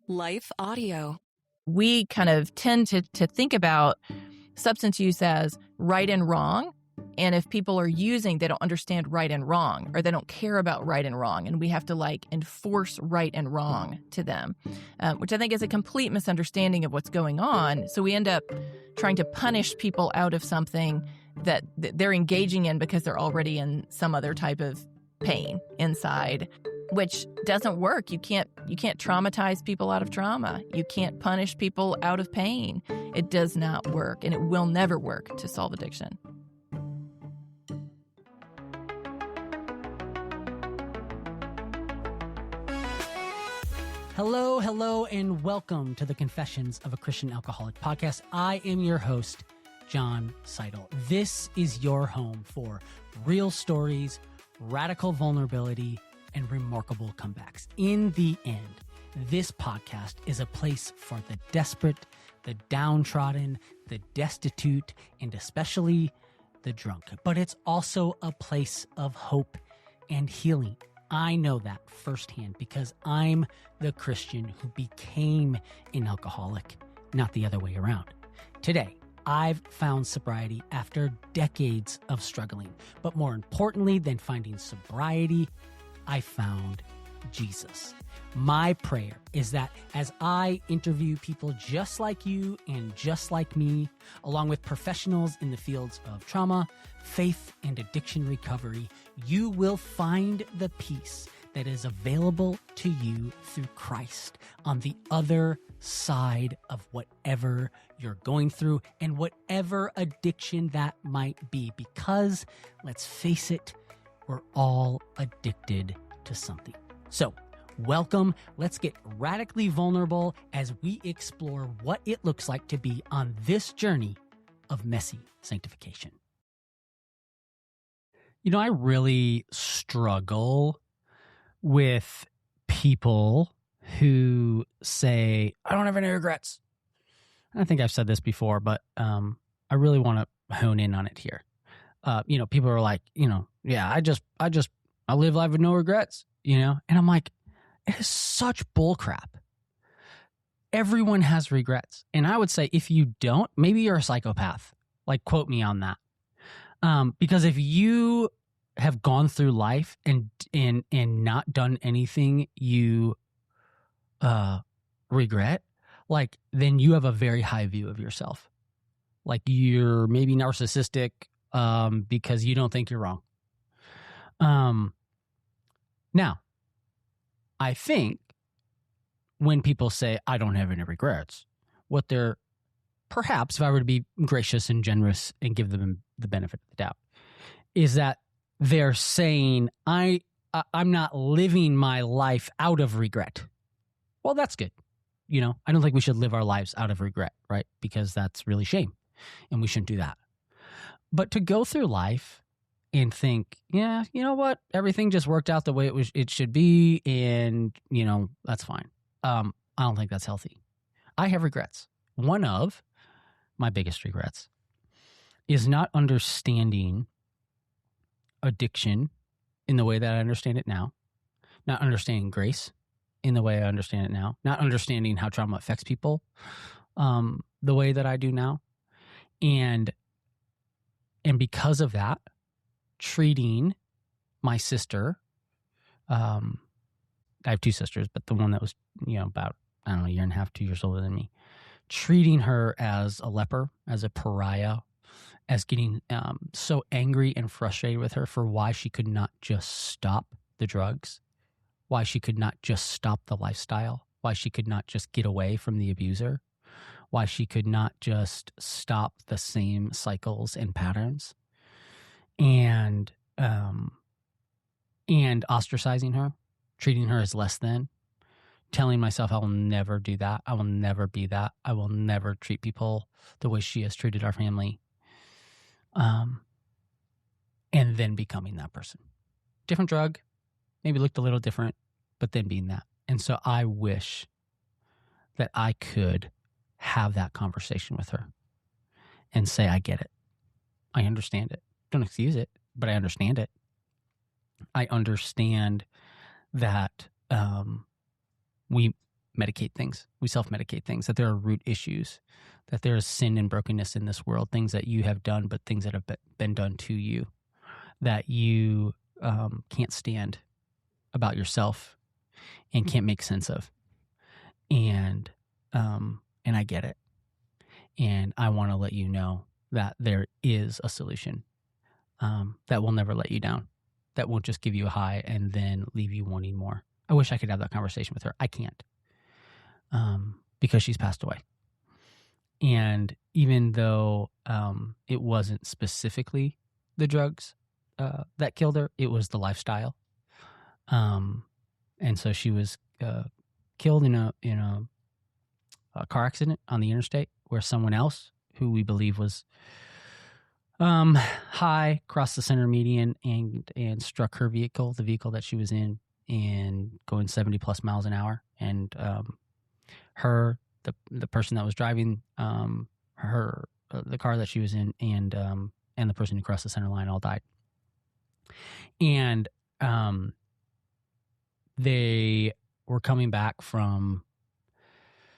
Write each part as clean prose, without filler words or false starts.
Life Audio. We kind of tend to think about substance use as right and wrong. And if people are using, they don't understand right and wrong, or they don't care about right and wrong. And we have to enforce right and wrong to them, which I think is a complete misunderstanding of what's going on. So we end up trying to punish people out of something that they're engaging in because they're already in some other type of pain inside, which doesn't work. You can't traumatize people out of trauma. You can't punish people out of pain. It does not work, and it will never work to solve addiction. Hello, and welcome to the Confessions of a Christian Alcoholic podcast. I am your host, John Seidel. This is your home for real stories, radical vulnerability, and remarkable comebacks. In the end, this podcast is a place for the desperate, the downtrodden, the destitute, and especially the drunk. But it's also a place of hope and healing. I know that firsthand because I'm the Christian who became an alcoholic, not the other way around. Today, I've found sobriety after decades of struggling. But more importantly than finding sobriety, I found Jesus. My prayer is that as I interview people just like you and just like me, along with professionals in the fields of trauma, faith, and addiction recovery, you will find the peace that is available to you through Christ on the other side of whatever you're going through and whatever addiction that might be. Because, let's face it, we're all addicted to something. So, welcome. Let's get radically vulnerable as we explore what it looks like to be on this journey of messy sanctification. You know, I really struggle with people who say, I don't have any regrets. I think I've said this before, but I really want to hone in on it here. People are like, yeah, I live life with no regrets, and I'm like, it is such bullcrap. Everyone has regrets. And I would say if you don't, maybe you're a psychopath. Quote me on that. Because if you have gone through life and not done anything you regret, then you have a very high view of yourself. You're maybe narcissistic because you don't think you're wrong. Now, I think when people say, I don't have any regrets, what they're, perhaps if I were to be gracious and generous and give them the benefit of the doubt, is that they're saying, I'm not living my life out of regret. Well, that's good. I don't think we should live our lives out of regret, right? Because that's really shame and we shouldn't do that. But to go through life and think, yeah, you know what? Everything just worked out the way it should be, and that's fine. I don't think that's healthy. I have regrets. One of my biggest regrets is not understanding addiction in the way that I understand it now, not understanding grace in the way I understand it now, not understanding how trauma affects people the way that I do now, and because of that, treating my sister, I have two sisters, but the one that was, about, a year and a half, 2 years older than me, treating her as a leper, as a pariah, as getting so angry and frustrated with her for why she could not just stop the drugs, why she could not just stop the lifestyle, why she could not just get away from the abuser, why she could not just stop the same cycles and patterns. And ostracizing her, treating her as less than, telling myself I will never do that. I will never be that. I will never treat people the way she has treated our family. And then becoming that person. Different drug, maybe looked a little different, but then being that. And so I wish that I could have that conversation with her and say, I get it. I understand it. Don't excuse it, but I understand it. I understand that we medicate things. We self-medicate things, that there are root issues, that there is sin and brokenness in this world, things that you have done, but things that have been done to you that you can't stand about yourself and can't make sense of. And I get it. And I want to let you know that there is a solution that will never let you down, that won't just give you a high and then leave you wanting more. I wish I could have that conversation with her. I can't, because she's passed away. And even though it wasn't specifically the drugs that killed her, it was the lifestyle. And so she was killed in a car accident on the interstate where someone else, who we believe was high, crossed the center median and struck her vehicle, the vehicle that she was in, and going 70 plus miles an hour. And the person that was driving the car that she was in, and the person who crossed the center line all died. And they were coming back from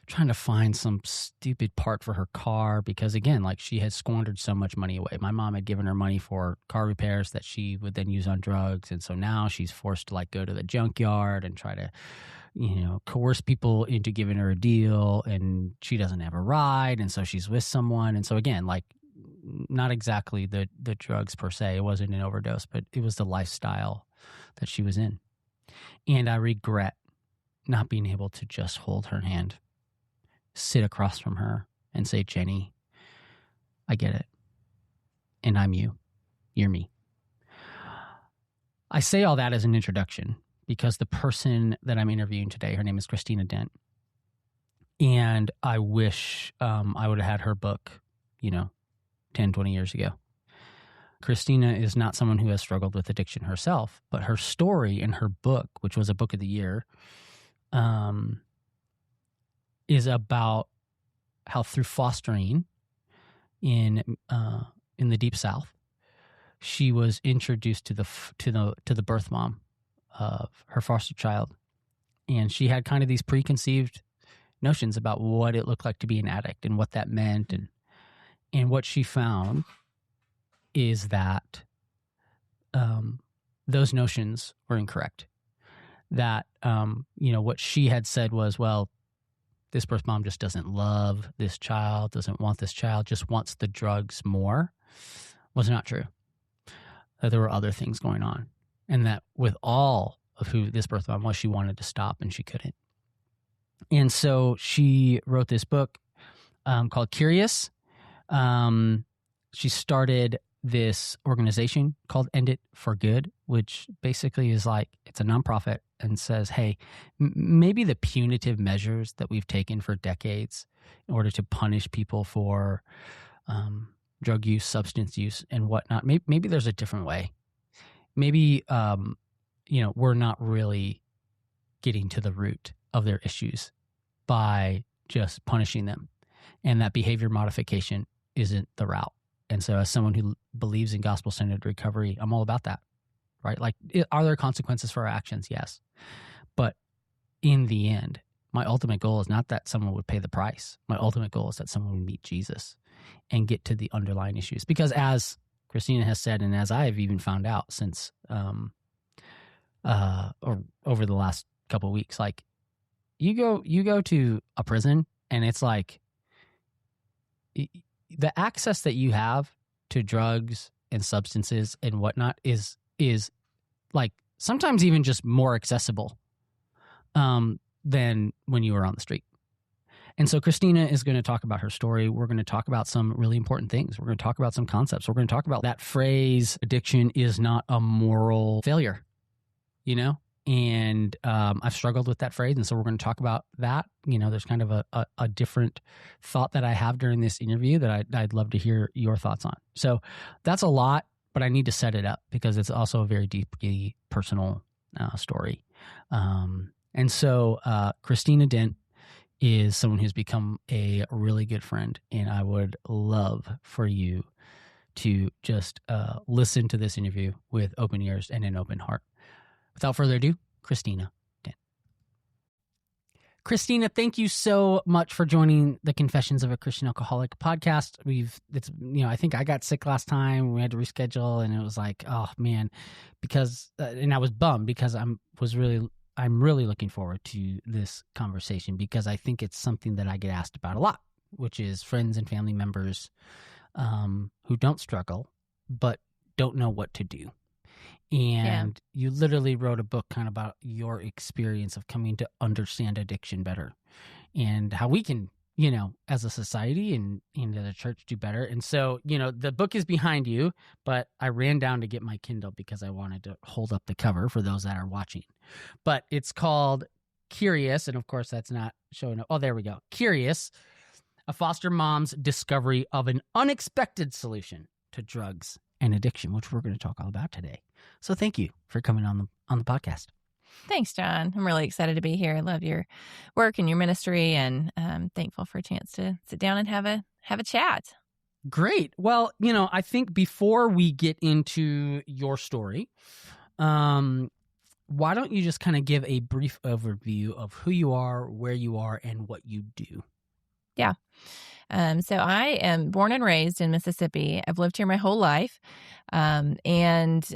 trying to find some stupid part for her car because, again, like, she had squandered so much money away. My mom had given her money for car repairs that she would then use on drugs. And so now she's forced to, like, go to the junkyard and try to, coerce people into giving her a deal, and she doesn't have a ride. And so she's with someone. And so, again, like, not exactly the drugs per se. It wasn't an overdose, but it was the lifestyle that she was in. And I regret not being able to just hold her hand, sit across from her, and say, Jenny, I get it. And I'm you. You're me. I say all that as an introduction because the person that I'm interviewing today, her name is Christina Dent. And I wish I would have had her book, 10, 20 years ago. Christina is not someone who has struggled with addiction herself, but her story in her book, which was a book of the year, is about how through fostering in the Deep South, she was introduced to the birth mom of her foster child, and she had kind of these preconceived notions about what it looked like to be an addict and what that meant, and what she found is that those notions were incorrect. That what she had said was, well, this birth mom just doesn't love this child, doesn't want this child, just wants the drugs more, was not true. That there were other things going on. And that with all of who this birth mom was, she wanted to stop and she couldn't. And so she wrote this book called Curious. She started this organization called End It for Good, which basically is like, it's a nonprofit and says, hey, maybe the punitive measures that we've taken for decades in order to punish people for drug use, substance use, and whatnot, maybe there's a different way. Maybe, we're not really getting to the root of their issues by just punishing them, and that behavior modification isn't the route. And so as someone who believes in gospel-centered recovery, I'm all about that, right? Like, are there consequences for our actions? Yes. But in the end, my ultimate goal is not that someone would pay the price. My ultimate goal is that someone would meet Jesus and get to the underlying issues. Because as Christina has said, and as I have even found out since or over the last couple of weeks, like, you go to a prison and it's like the access that you have to drugs and substances and whatnot is like sometimes even just more accessible than when you were on the street. And so Christina is going to talk about her story. We're going to talk about some really important things. We're going to talk about some concepts. We're going to talk about that phrase, addiction is not a moral failure, And I've struggled with that phrase. And so we're going to talk about that. There's kind of a different thought that I have during this interview that I'd love to hear your thoughts on. So that's a lot, but I need to set it up because it's also a very deeply personal story. And so Christina Dent is someone who's become a really good friend. And I would love for you to just listen to this interview with open ears and an open heart. Without further ado, Christina Dent. Christina, thank you so much for joining the Confessions of a Christian Alcoholic podcast. I think I got sick last time. We had to reschedule, and it was like, oh man, because and I was bummed because I'm really looking forward to this conversation because I think it's something that I get asked about a lot, which is friends and family members who don't struggle but don't know what to do. And you literally wrote a book kind of about your experience of coming to understand addiction better and how we can, as a society and as a church do better. And so, the book is behind you, but I ran down to get my Kindle because I wanted to hold up the cover for those that are watching. But it's called Curious. And of course, that's not showing up. Oh, there we go. Curious, a foster mom's discovery of an unexpected solution to drugs and addiction, which we're going to talk all about today. So thank you for coming on the podcast. Thanks, John. I'm really excited to be here. I love your work and your ministry, and I'm thankful for a chance to sit down and have a chat. Great. Well, I think before we get into your story, why don't you just kind of give a brief overview of who you are, where you are, and what you do? Yeah. So I am born and raised in Mississippi. I've lived here my whole life, and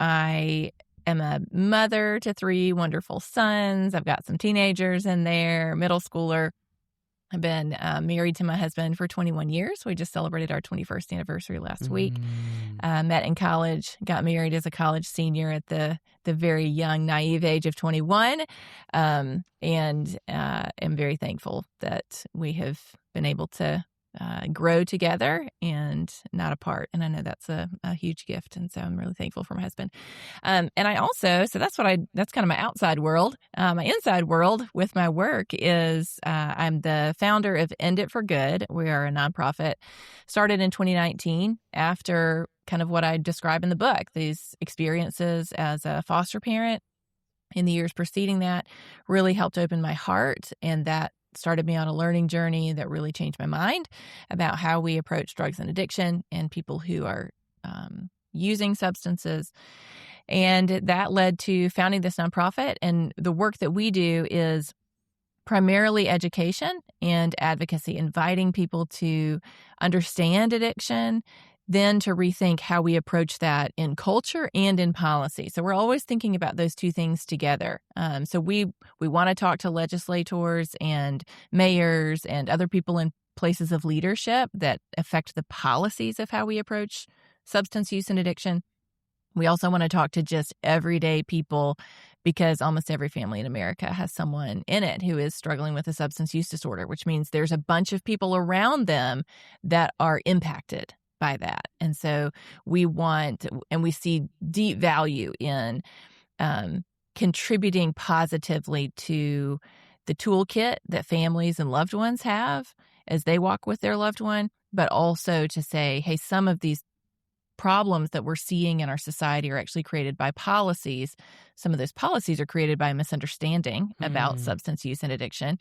I am a mother to 3 wonderful sons. I've got some teenagers in there, middle schooler. I've been married to my husband for 21 years. We just celebrated our 21st anniversary last week. Met in college, got married as a college senior at the very young, naive age of 21, and am very thankful that we have been able to grow together and not apart. And I know that's a huge gift. And so I'm really thankful for my husband. And I also, so that's kind of my outside world. My inside world with my work is I'm the founder of End It for Good. We are a nonprofit started in 2019 after kind of what I describe in the book, these experiences as a foster parent in the years preceding that really helped open my heart. And that started me on a learning journey that really changed my mind about how we approach drugs and addiction and people who are using substances. And that led to founding this nonprofit. And the work that we do is primarily education and advocacy, inviting people to understand addiction, then to rethink how we approach that in culture and in policy. So we're always thinking about those two things together. So we want to talk to legislators and mayors and other people in places of leadership that affect the policies of how we approach substance use and addiction. We also want to talk to just everyday people because almost every family in America has someone in it who is struggling with a substance use disorder, which means there's a bunch of people around them that are impacted by that. And so we want, and we see deep value in contributing positively to the toolkit that families and loved ones have as they walk with their loved one, but also to say, hey, some of these problems that we're seeing in our society are actually created by policies. Some of those policies are created by a misunderstanding about substance use and addiction.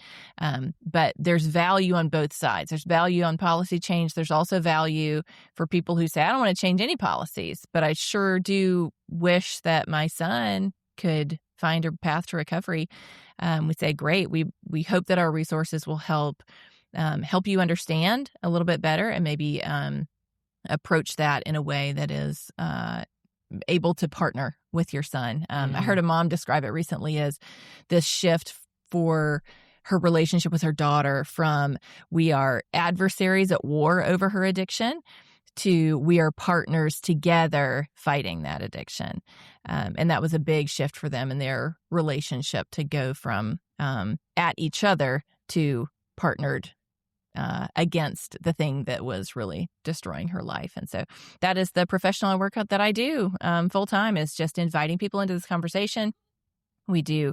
But there's value on both sides. There's value on policy change. There's also value for people who say, I don't want to change any policies, but I sure do wish that my son could find a path to recovery. We say, great. We hope that our resources will help you understand a little bit better and maybe approach that in a way that is able to partner with your son. I heard a mom describe it recently as this shift for her relationship with her daughter from we are adversaries at war over her addiction to we are partners together fighting that addiction. And that was a big shift for them in their relationship to go from at each other to partnered against the thing that was really destroying her life. And so that is the professional work that I do full time, is just inviting people into this conversation. We do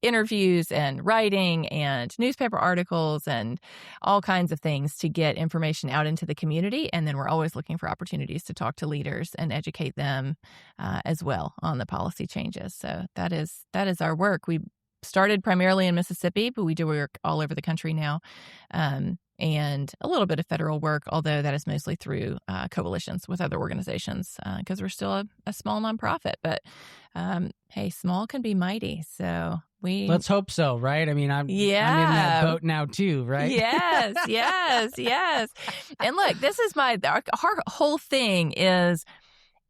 interviews and writing and newspaper articles and all kinds of things to get information out into the community. And then we're always looking for opportunities to talk to leaders and educate them as well on the policy changes. So that is our work. We started primarily in Mississippi, but we do work all over the country now, and a little bit of federal work, although that is mostly through coalitions with other organizations because we're still a small nonprofit. But hey, small can be mighty. So Let's hope so, right? I mean, I'm in that boat now too, right? Yes. And look, this is our whole thing is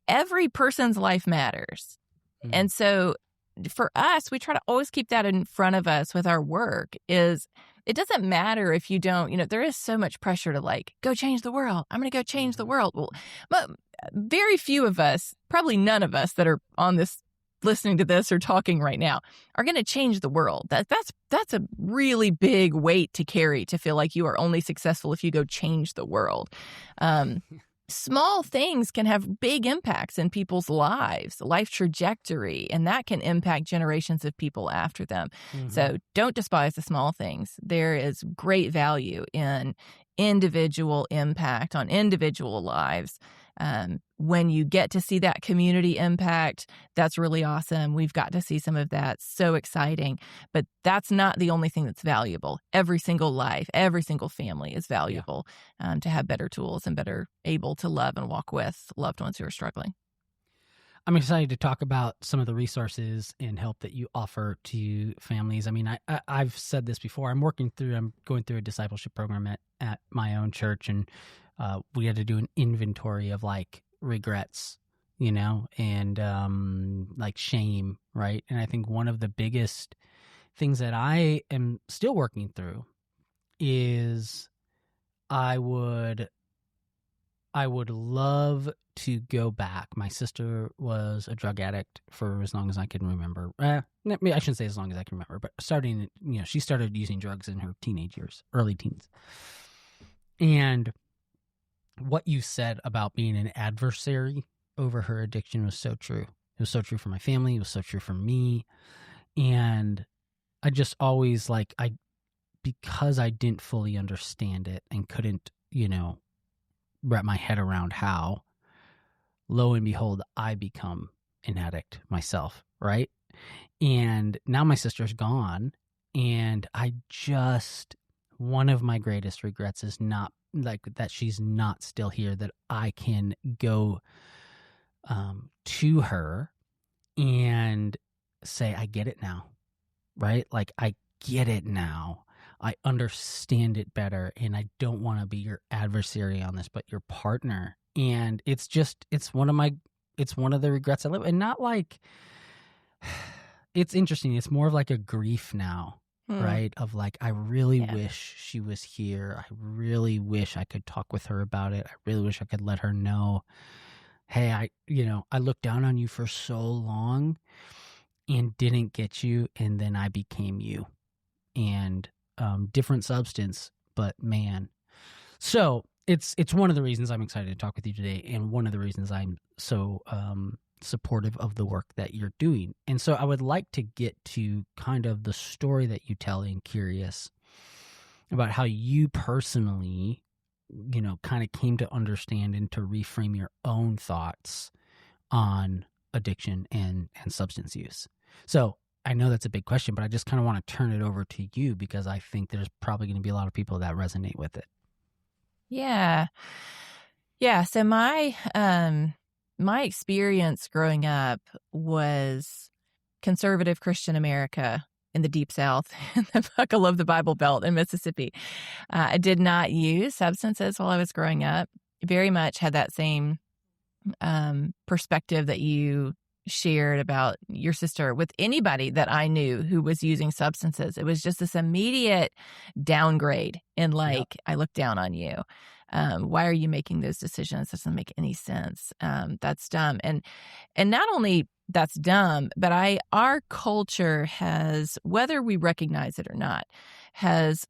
every person's life matters. Mm. And so for us, we try to always keep that in front of us with our work is it doesn't matter if you don't, there is so much pressure to go change the world. I'm going to go change the world. Well, but very few of us, probably none of us that are on this, listening to this or talking right now are going to change the world. That's a really big weight to carry to feel like you are only successful if you go change the world. Small things can have big impacts in people's lives, life trajectory, and that can impact generations of people after them. Mm-hmm. So don't despise the small things. There is great value in individual impact on individual lives. When you get to see that community impact, that's really awesome. We've got to see some of that. So exciting. But that's not the only thing that's valuable. Every single life, every single family is valuable to have better tools and better able to love and walk with loved ones who are struggling. I'm excited to talk about some of the resources and help that you offer to families. I mean, I've said this before. I'm going through a discipleship program at my own church, and we had to do an inventory of regrets, and shame, right? And I think one of the biggest things that I am still working through is I would love to go back. My sister was a drug addict for as long as I can remember. I shouldn't say as long as I can remember, but she started using drugs in her teenage years, early teens. And what you said about being an adversary over her addiction was so true. It was so true for my family. It was so true for me. And I just always because I didn't fully understand it and couldn't, wrap my head around how, lo and behold, I become an addict myself, right? And now my sister's gone, and one of my greatest regrets is not that she's not still here, that I can go to her and say, I get it now, right? I get it now. I understand it better, and I don't want to be your adversary on this, but your partner. And it's one of the regrets I live. And not it's interesting. It's more of a grief now, right? Of I really wish she was here. I really wish I could talk with her about it. I really wish I could let her know, hey, I looked down on you for so long and didn't get you. And then I became you. And different substance, but man. So it's one of the reasons I'm excited to talk with you today, and one of the reasons I'm so supportive of the work that you're doing. And so I would like to get to kind of the story that you tell, and curious about how you personally, kind of came to understand and to reframe your own thoughts on addiction and substance use. So I know that's a big question, but I just kind of want to turn it over to you, because I think there's probably going to be a lot of people that resonate with it. Yeah. So my experience growing up was conservative Christian America in the Deep South, in the buckle of the Bible Belt in Mississippi. I did not use substances while I was growing up. Very much had that same perspective that you shared about your sister with anybody that I knew who was using substances. It was just this immediate downgrade in I look down on you. Why are you making those decisions? Doesn't make any sense. That's dumb. And not only that's dumb, but our culture has, whether we recognize it or not, has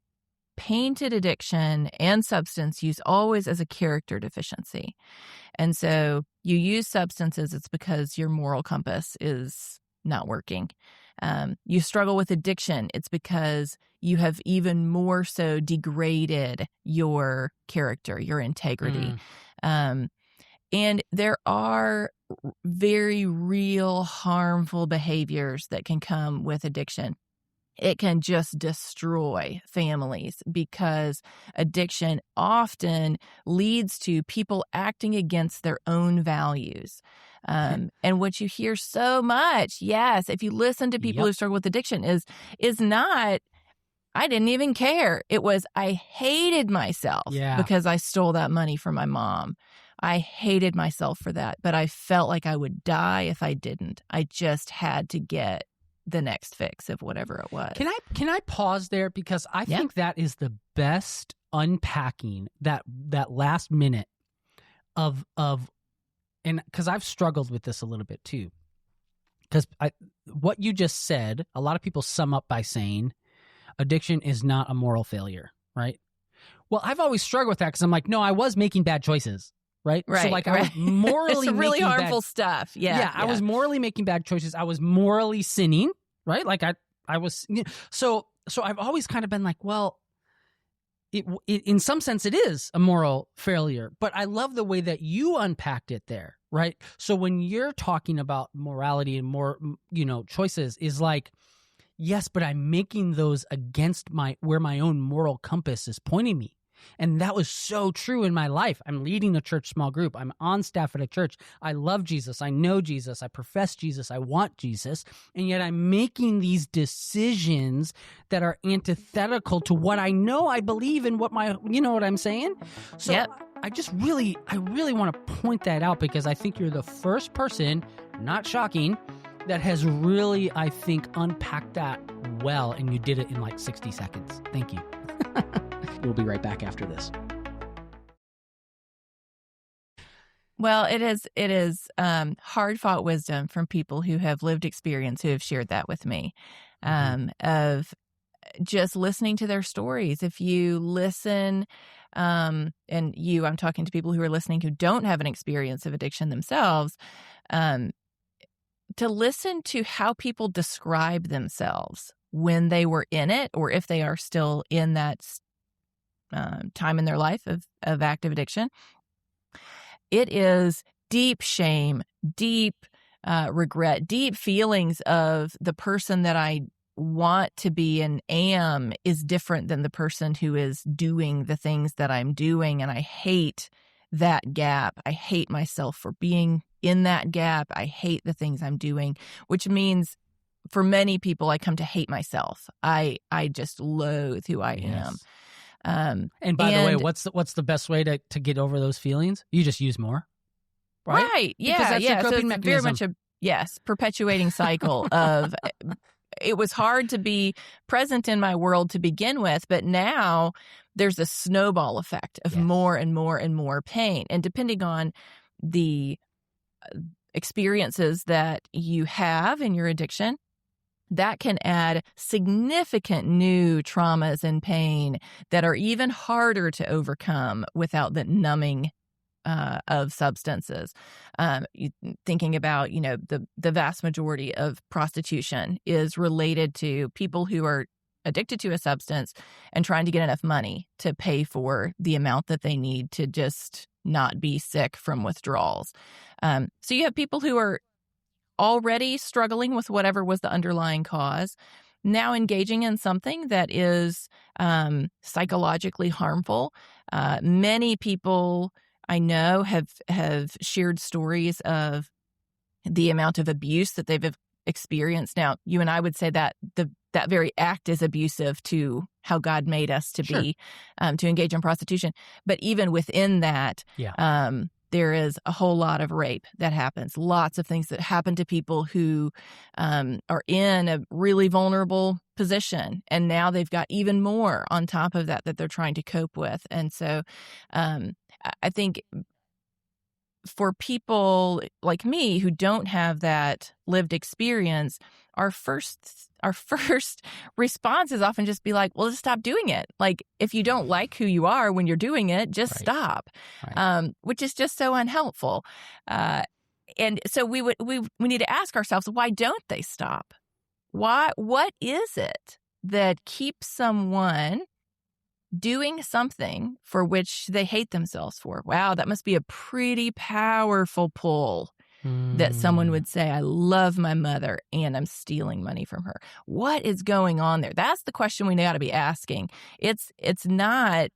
painted addiction and substance use always as a character deficiency. And so you use substances, it's because your moral compass is not working. You struggle with addiction, it's because you have even more so degraded your character, your integrity. And there are very real harmful behaviors that can come with addiction. It can just destroy families, because addiction often leads to people acting against their own values. And what you hear so much, yes, if you listen to people who struggle with addiction, is not, I didn't even care. It was, I hated myself because I stole that money from my mom. I hated myself for that, but I felt like I would die if I didn't. I just had to get the next fix of whatever it was. Can I pause there, because I think that is the best unpacking, that last minute of and because I've struggled with this a little bit too. Because what you just said, a lot of people sum up by saying addiction is not a moral failure, right? Well, I've always struggled with that because I'm like, no, I was making bad choices, right? So like I was morally it's really making harmful stuff. Yeah, I was morally making bad choices. I was morally sinning, right? Like I was, so I've always kind of been like, well, it in some sense it is a moral failure, but I love the way that you unpacked it there, right? So when you're talking about morality and more, choices, is like, yes, but I'm making those against where my own moral compass is pointing me. And that was so true in my life. I'm leading a church small group. I'm on staff at a church. I love Jesus. I know Jesus. I profess Jesus. I want Jesus. And yet I'm making these decisions that are antithetical to what I know I believe and what you know what I'm saying? So I really want to point that out, because I think you're the first person, not shocking, that has really, I think, unpacked that well, and you did it in like 60 seconds. Thank you. We'll be right back after this. Well, it is hard-fought wisdom from people who have lived experience, who have shared that with me, of just listening to their stories. If you listen, I'm talking to people who are listening who don't have an experience of addiction themselves, to listen to how people describe themselves when they were in it, or if they are still in that time in their life of active addiction. It is deep shame, deep regret, deep feelings of the person that I want to be and am is different than the person who is doing the things that I'm doing. And I hate that gap. I hate myself for being in that gap. I hate the things I'm doing, which means for many people, I come to hate myself. I just loathe who I am. And by the way, what's the best way to get over those feelings? You just use more, right? Yeah, because that's your so coping it's mechanism. very much a perpetuating cycle of. It was hard to be present in my world to begin with, but now there's a snowball effect of more and more and more pain, and depending on the experiences that you have in your addiction, that can add significant new traumas and pain that are even harder to overcome without the numbing of substances. Thinking about, the vast majority of prostitution is related to people who are addicted to a substance and trying to get enough money to pay for the amount that they need to just not be sick from withdrawals. So you have people who are already struggling with whatever was the underlying cause, now engaging in something that is psychologically harmful. Many people I know have shared stories of the amount of abuse that they've experienced. Now, you and I would say that that very act is abusive to how God made us to be, to engage in prostitution. But even within that, there is a whole lot of rape that happens, lots of things that happen to people who are in a really vulnerable position. And now they've got even more on top of that they're trying to cope with. And so I think for people like me who don't have that lived experience, our first response is often just be like, well, just stop doing it. Like, if you don't like who you are when you're doing it, just stop, which is just so unhelpful. And so we need to ask ourselves, why don't they stop? What is it that keeps someone doing something for which they hate themselves for? Wow, that must be a pretty powerful pull that someone would say, I love my mother and I'm stealing money from her. What is going on there? That's the question we got to be asking. It's not,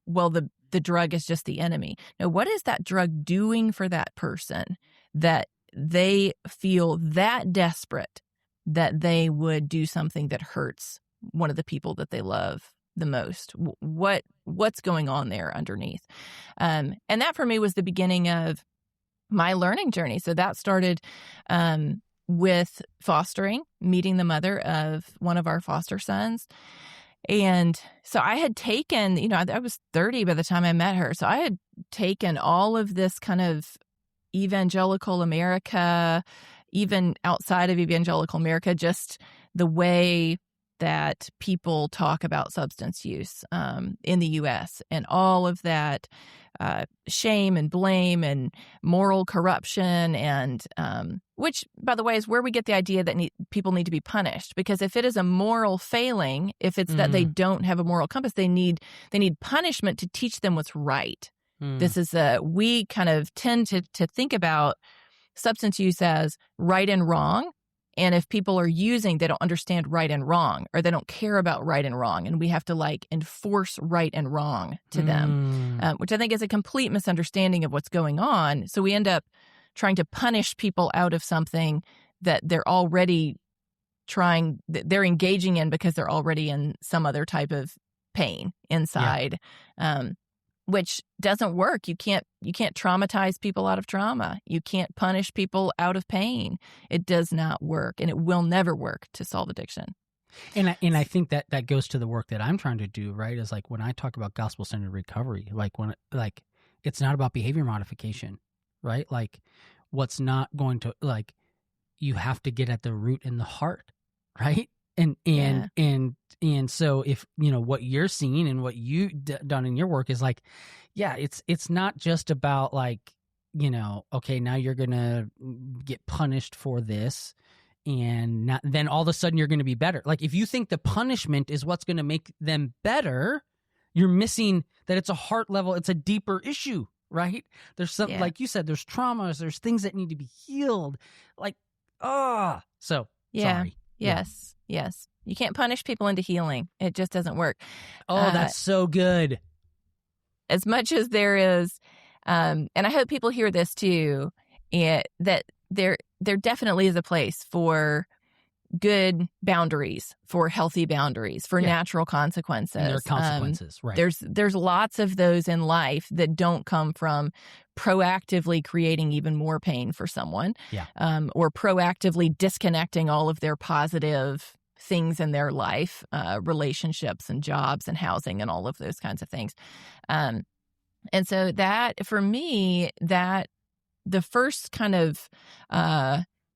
well, the drug is just the enemy. No, what is that drug doing for that person that they feel that desperate that they would do something that hurts one of the people that they love the most. What's going on there underneath? And that for me was the beginning of my learning journey. So that started with fostering, meeting the mother of one of our foster sons. And so I had taken, I was 30 by the time I met her. So I had taken all of this kind of evangelical America, even outside of evangelical America, just the way that people talk about substance use in the U.S. and all of that shame and blame and moral corruption, and which, by the way, is where we get the idea that people need to be punished. Because if it is a moral failing, if it's that they don't have a moral compass, they need punishment to teach them what's right. This is we kind of tend to think about substance use as right and wrong. And if people are using, they don't understand right and wrong, or they don't care about right and wrong. And we have to enforce right and wrong to them, which I think is a complete misunderstanding of what's going on. So we end up trying to punish people out of something that they're already they're engaging in because they're already in some other type of pain inside. Which doesn't work. You can't traumatize people out of trauma. You can't punish people out of pain. It does not work, and it will never work to solve addiction. And I think that goes to the work that I'm trying to do, right? Is when I talk about gospel-centered recovery, it's not about behavior modification, right? What's not going to you have to get at the root and the heart, right? And so if what you're seeing and what you've done in your work is it's not just about okay, now you're gonna get punished for this, and then all of a sudden you're gonna be better. If you think the punishment is what's gonna make them better, you're missing that it's a heart level, it's a deeper issue, right? There's something like you said, there's traumas, there's things that need to be healed. So sorry. Yes. Yes. You can't punish people into healing. It just doesn't work. Oh, that's so good. As much as there is, and I hope people hear this too, that there definitely is a place for good boundaries, for healthy boundaries, for natural consequences. And there are consequences, right. There's lots of those in life that don't come from proactively creating even more pain for someone, or proactively disconnecting all of their positive things in their life, relationships and jobs and housing and all of those kinds of things. And so that, for me, that the first kind of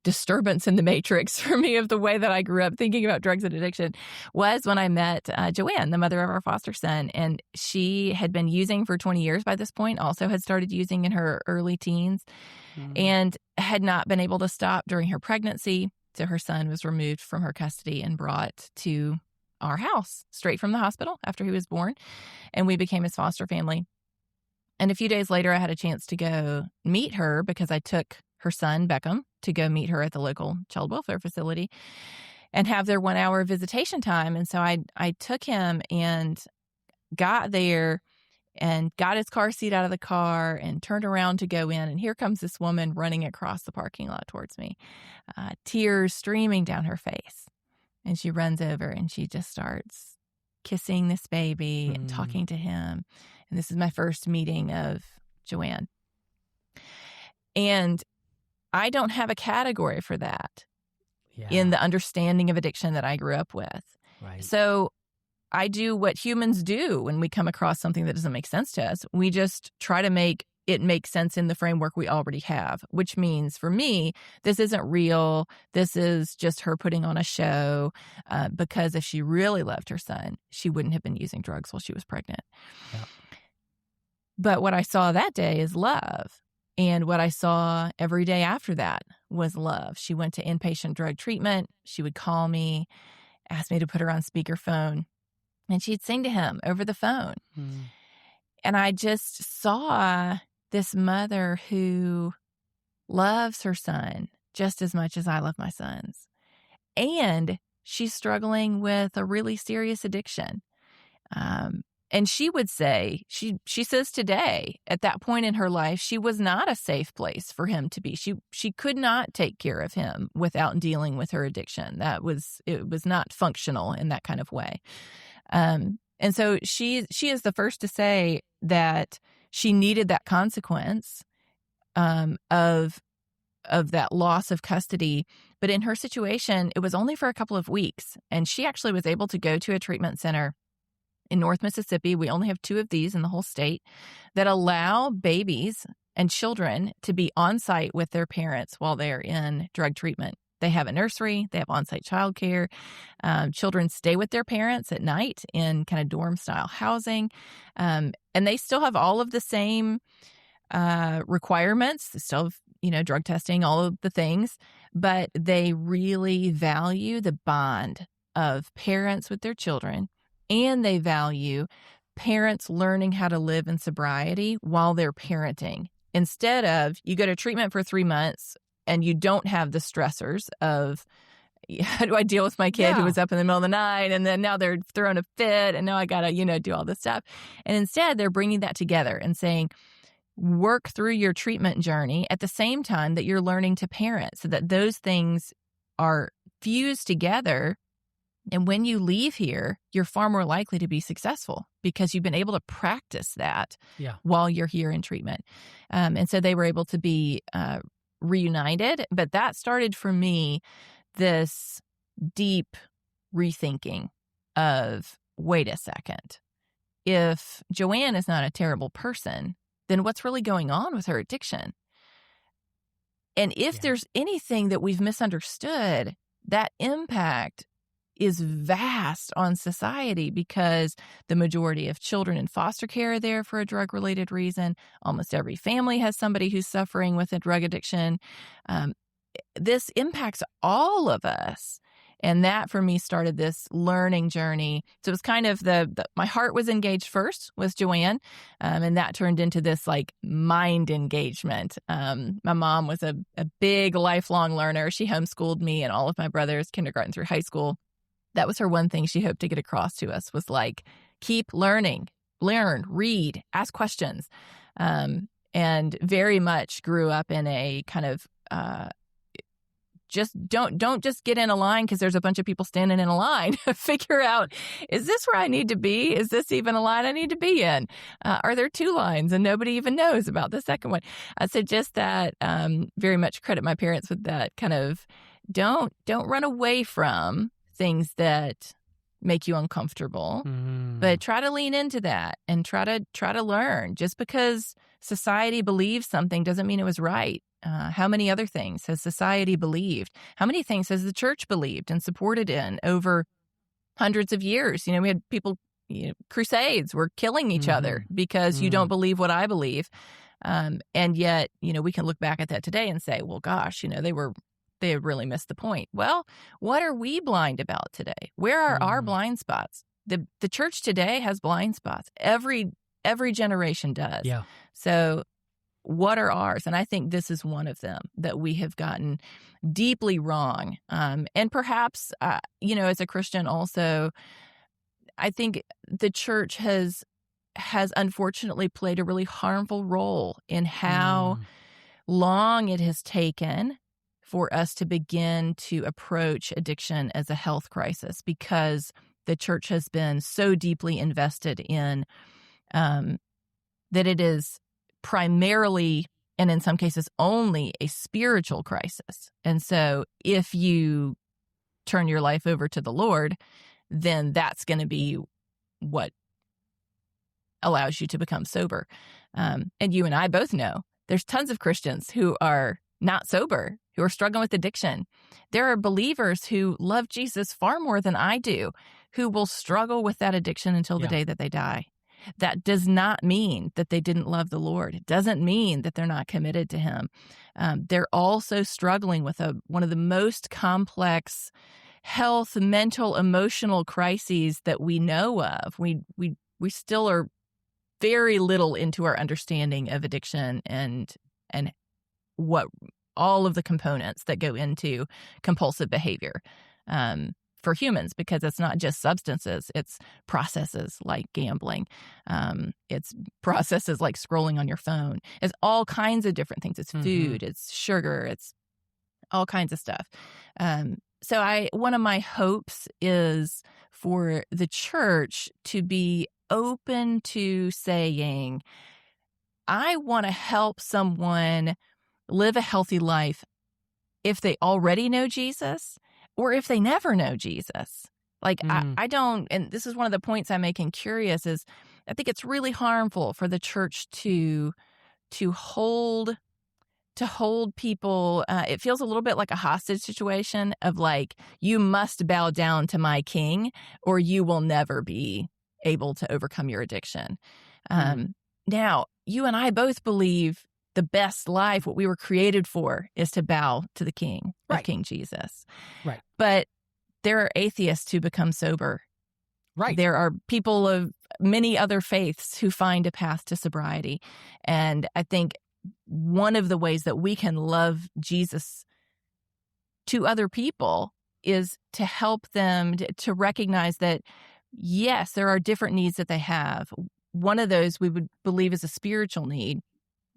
disturbance in the matrix for me of the way that I grew up thinking about drugs and addiction was when I met Joanne, the mother of our foster son. And she had been using for 20 years by this point, also had started using in her early teens, and had not been able to stop during her pregnancy. So her son was removed from her custody and brought to our house straight from the hospital after he was born. And we became his foster family. And a few days later, I had a chance to go meet her because I took her son, Beckham, to go meet her at the local child welfare facility and have their 1 hour visitation time. And so I took him and got there and got his car seat out of the car and turned around to go in. And here comes this woman running across the parking lot towards me, tears streaming down her face. And she runs over and she just starts kissing this baby and talking to him. And this is my first meeting of Joanne. And I don't have a category for that in the understanding of addiction that I grew up with. Right. So I do what humans do when we come across something that doesn't make sense to us. We just try to make it make sense in the framework we already have, which means for me, this isn't real. This is just her putting on a show, because if she really loved her son, she wouldn't have been using drugs while she was pregnant. Yeah. But what I saw that day is love. And what I saw every day after that was love. She went to inpatient drug treatment. She would call me, ask me to put her on speakerphone, and she'd sing to him over the phone. And I just saw this mother who loves her son just as much as I love my sons. And she's struggling with a really serious addiction. And she would say, she says today, at that point in her life, she was not a safe place for him to be. She could not take care of him without dealing with her addiction. It was not functional in that kind of way. And so she is the first to say that she needed that consequence of that loss of custody. But in her situation, it was only for a couple of weeks. And she actually was able to go to a treatment center in North Mississippi. We only have 2 of these in the whole state that allow babies and children to be on site with their parents while they're in drug treatment. They have a nursery, they have on-site childcare. Children stay with their parents at night in kind of dorm-style housing. And they still have all of the same requirements, still have, drug testing, all of the things, but they really value the bond of parents with their children, and they value parents learning how to live in sobriety while they're parenting. Instead of you go to treatment for 3 months and you don't have the stressors of how do I deal with my kid who was up in the middle of the night, and then now they're throwing a fit, and now I got to, do all this stuff. And instead, they're bringing that together and saying, work through your treatment journey at the same time that you're learning to parent, so that those things are fused together. And when you leave here, you're far more likely to be successful because you've been able to practice that while you're here in treatment. And so they were able to be reunited. But that started for me this deep rethinking of, wait a second, if Joanne is not a terrible person, then what's really going on with her addiction? And if there's anything that we've misunderstood, that impact is vast on society, because the majority of children in foster care are there for a drug-related reason. Almost every family has somebody who's suffering with a drug addiction. This impacts all of us. And that, for me, started this learning journey. So it was kind of my heart was engaged first with Joanne, and that turned into this mind engagement. My mom was a big lifelong learner. She homeschooled me and all of my brothers, kindergarten through high school. That was her one thing she hoped to get across to us, was keep learning, learn, read, ask questions. And very much grew up in a kind of just don't just get in a line because there's a bunch of people standing in a line. Figure out, is this where I need to be? Is this even a line I need to be in? Are there 2 lines and nobody even knows about the second one? So just that, very much credit my parents with that kind of don't run away from things that make you uncomfortable, but try to lean into that and try to learn. Just because society believes something doesn't mean it was right. How many other things has society believed? How many things has the church believed and supported in over hundreds of years? We had people, crusades were killing each other because you don't believe what I believe. And yet, we can look back at that today and say, well, gosh, they had really missed the point. Well, what are we blind about today? Where are our blind spots? The church today has blind spots. Every generation does. Yeah. So what are ours? And I think this is one of them that we have gotten deeply wrong. And perhaps, as a Christian also, I think the church has unfortunately played a really harmful role in how long it has taken for us to begin to approach addiction as a health crisis, because the church has been so deeply invested in that it is primarily, and in some cases only, a spiritual crisis. And so if you turn your life over to the Lord, then that's going to be what allows you to become sober. And you and I both know there's tons of Christians who are not sober, who are struggling with addiction. There are believers who love Jesus far more than I do, who will struggle with that addiction until the day that they die. That does not mean that they didn't love the Lord. It doesn't mean that they're not committed to Him. They're also struggling with one of the most complex health, mental, emotional crises that we know of. We still are very little into our understanding of addiction and what all of the components that go into compulsive behavior. for humans, because it's not just substances, it's processes like gambling. It's processes like scrolling on your phone. It's all kinds of different things. It's food, it's sugar, it's all kinds of stuff. So one of my hopes is for the church to be open to saying, I want to help someone live a healthy life if they already know Jesus or if they never know Jesus. Like, I don't, and this is one of the points I'm making Curious, is I think it's really harmful for the church to hold people. It feels a little bit like a hostage situation of like, you must bow down to my king or you will never be able to overcome your addiction. Now, you and I both believe the best life, what we were created for, is to bow to the King, right. King Jesus. Right. But there are atheists who become sober. Right. There are people of many other faiths who find a path to sobriety. And I think one of the ways that we can love Jesus to other people is to help them to recognize that, yes, there are different needs that they have. One of those we would believe is a spiritual need.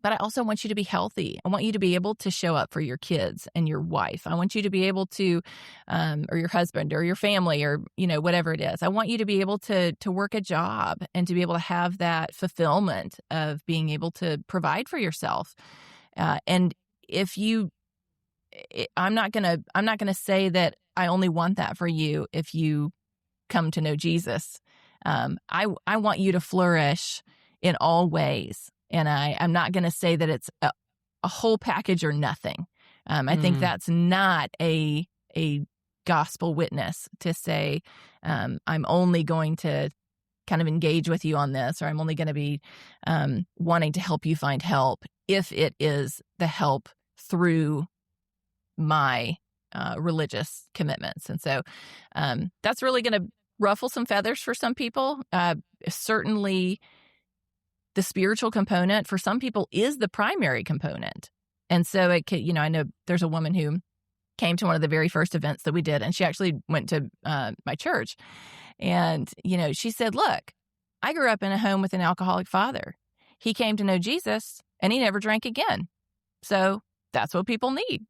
But I also want you to be healthy. I want you to be able to show up for your kids and your wife. I want you to be able to, or your husband or your family or, whatever it is. I want you to be able to work a job and to be able to have that fulfillment of being able to provide for yourself. And if you, I'm not gonna say that I only want that for you if you come to know Jesus. I want you to flourish in all ways. And I'm not going to say that it's a whole package or nothing. I think that's not a gospel witness to say, I'm only going to kind of engage with you on this, or I'm only going to be wanting to help you find help if it is the help through my religious commitments. And so that's really going to ruffle some feathers for some people. Certainly, the spiritual component for some people is the primary component. And so it could, I know there's a woman who came to one of the very first events that we did, and she actually went to my church. And, she said, look, I grew up in a home with an alcoholic father. He came to know Jesus and he never drank again. So that's what people need.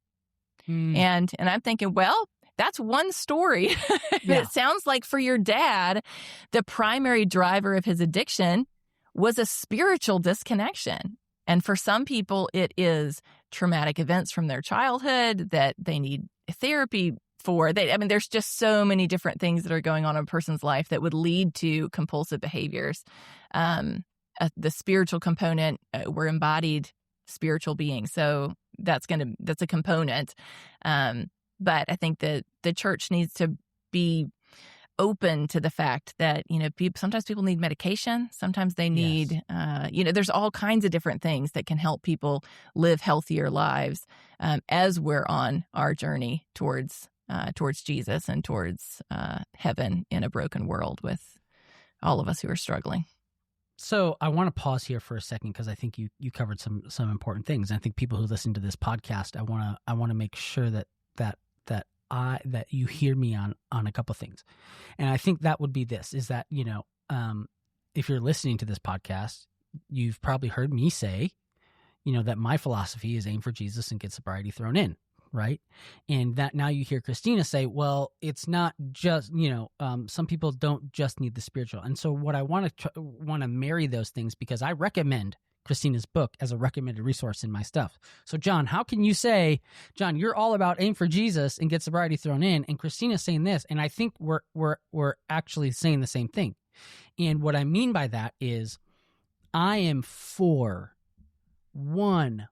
And I'm thinking, well, that's one story. Yeah. It sounds like for your dad, the primary driver of his addiction was a spiritual disconnection. And for some people, it is traumatic events from their childhood that they need therapy for. There's just so many different things that are going on in a person's life that would lead to compulsive behaviors. The spiritual component, we're embodied spiritual beings. So that's a component. But I think that the church needs to be open to the fact that, sometimes people need medication. Sometimes they need, there's all kinds of different things that can help people live healthier lives as we're on our journey towards Jesus and towards heaven in a broken world with all of us who are struggling. So I want to pause here for a second because I think you covered some important things. And I think people who listen to this podcast, I want to make sure that you hear me on a couple of things. And I think that would be this, is that, if you're listening to this podcast, you've probably heard me say, that my philosophy is aim for Jesus and get sobriety thrown in, right? And that now you hear Christina say, well, it's not just, some people don't just need the spiritual. And so what I want to marry those things, because I recommend Christina's book as a recommended resource in my stuff. So John, how can you say, John, you're all about aim for Jesus and get sobriety thrown in, and Christina's saying this, and I think we're actually saying the same thing. And what I mean by that is I am for 100%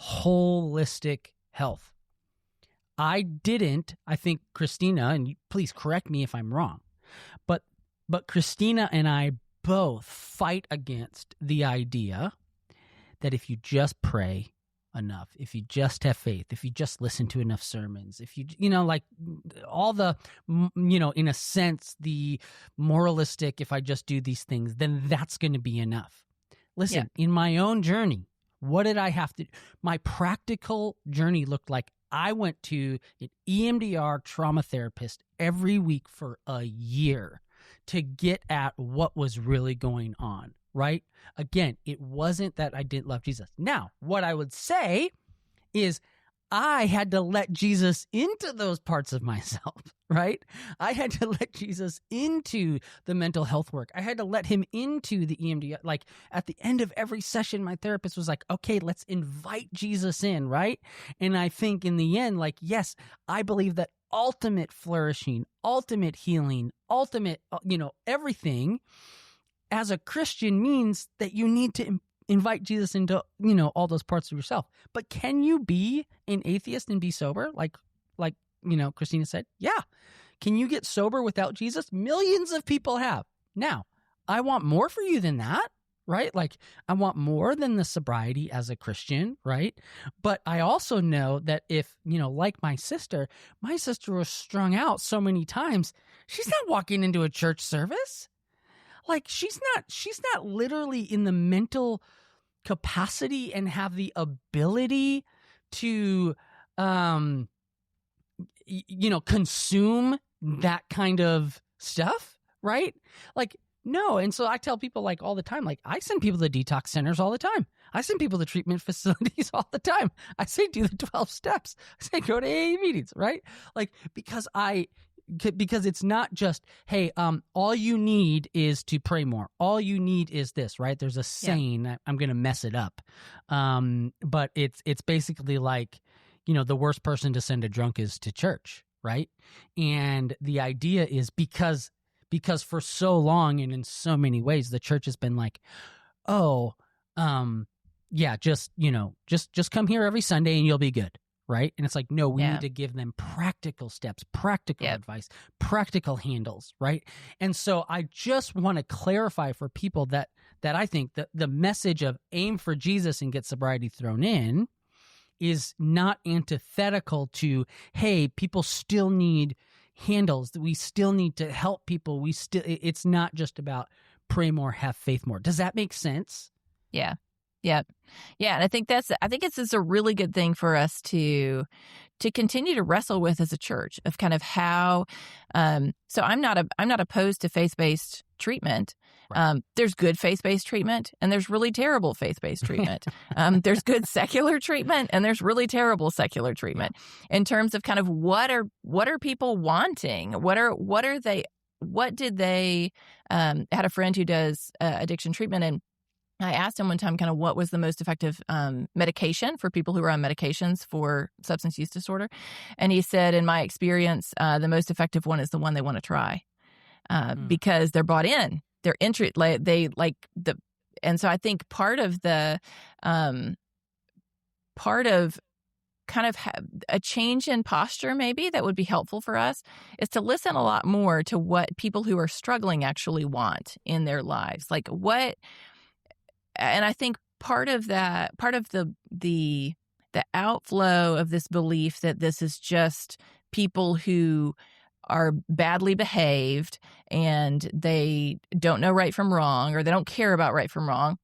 holistic health. I think Christina, and please correct me if I'm wrong, but Christina and I both fight against the idea that if you just pray enough, if you just have faith, if you just listen to enough sermons, if you like all the, in a sense, the moralistic, if I just do these things, then that's going to be enough. Listen, in my own journey, what did I have to, my practical journey looked like I went to an EMDR trauma therapist every week for a year to get at what was really going on, right? Again, it wasn't that I didn't love Jesus. Now, what I would say is I had to let Jesus into those parts of myself, right? I had to let Jesus into the mental health work. I had to let him into the EMDR. Like at the end of every session, my therapist was like, okay, let's invite Jesus in, right? And I think in the end, like, yes, I believe that ultimate flourishing, ultimate healing, ultimate, everything as a Christian means that you need to invite Jesus into, all those parts of yourself. But can you be an atheist and be sober? Like, Christina said, yeah. Can you get sober without Jesus? Millions of people have. Now, I want more for you than that, right? Like, I want more than the sobriety as a Christian, right? But I also know that if, like my sister was strung out so many times, she's not walking into a church service. Like she's not literally in the mental capacity and have the ability to, consume that kind of stuff, right? Like, no. And so I tell people like all the time, like I send people to detox centers all the time. I send people to treatment facilities all the time. I say, do the 12 steps. I say, go to AA meetings, right? Like, because it's not just, hey, all you need is to pray more. All you need is this, right? There's a saying, I'm going to mess it up. But it's basically like, the worst person to send a drunk is to church, right? And the idea is because for so long and in so many ways, the church has been like, just come here every Sunday and you'll be good. Right. And it's like, no, we need to give them practical steps, practical advice, practical handles. Right. And so I just want to clarify for people that I think that the message of aim for Jesus and get sobriety thrown in is not antithetical to, hey, people still need handles. We still need to help people. It's not just about pray more, have faith more. Does that make sense? Yeah. Yeah. Yeah. And I think it's just a really good thing for us to continue to wrestle with as a church of kind of how, so I'm not opposed to faith-based treatment. Right. There's good faith-based treatment and there's really terrible faith-based treatment. There's good secular treatment and there's really terrible secular treatment in terms of kind of what are people wanting? What did they, had a friend who does addiction treatment, and I asked him one time kind of what was the most effective medication for people who are on medications for substance use disorder. And he said, in my experience, the most effective one is the one they want to try because they're bought in. They're and so I think part of kind of a change in posture maybe that would be helpful for us is to listen a lot more to what people who are struggling actually want in their lives. Like and I think part of the outflow of this belief that this is just people who are badly behaved and they don't know right from wrong, or they don't care about right from wrong,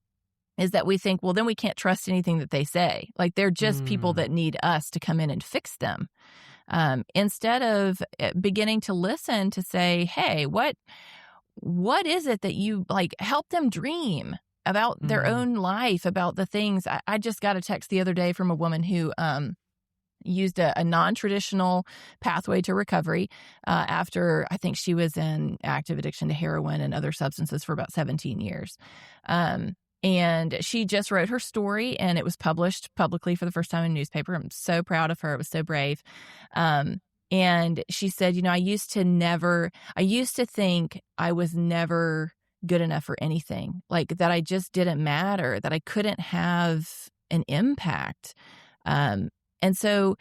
is that we think, well, then we can't trust anything that they say. Like they're just people that need us to come in and fix them. Instead of beginning to listen to say, hey, what is it that you like, help them dream about their own life, about the things. I just got a text the other day from a woman who used a non-traditional pathway to recovery after I think she was in active addiction to heroin and other substances for about 17 years. And she just wrote her story and it was published publicly for the first time in a newspaper. I'm so proud of her. It was so brave. And she said, I used to think I was never good enough for anything, like that I just didn't matter, that I couldn't have an impact. And so,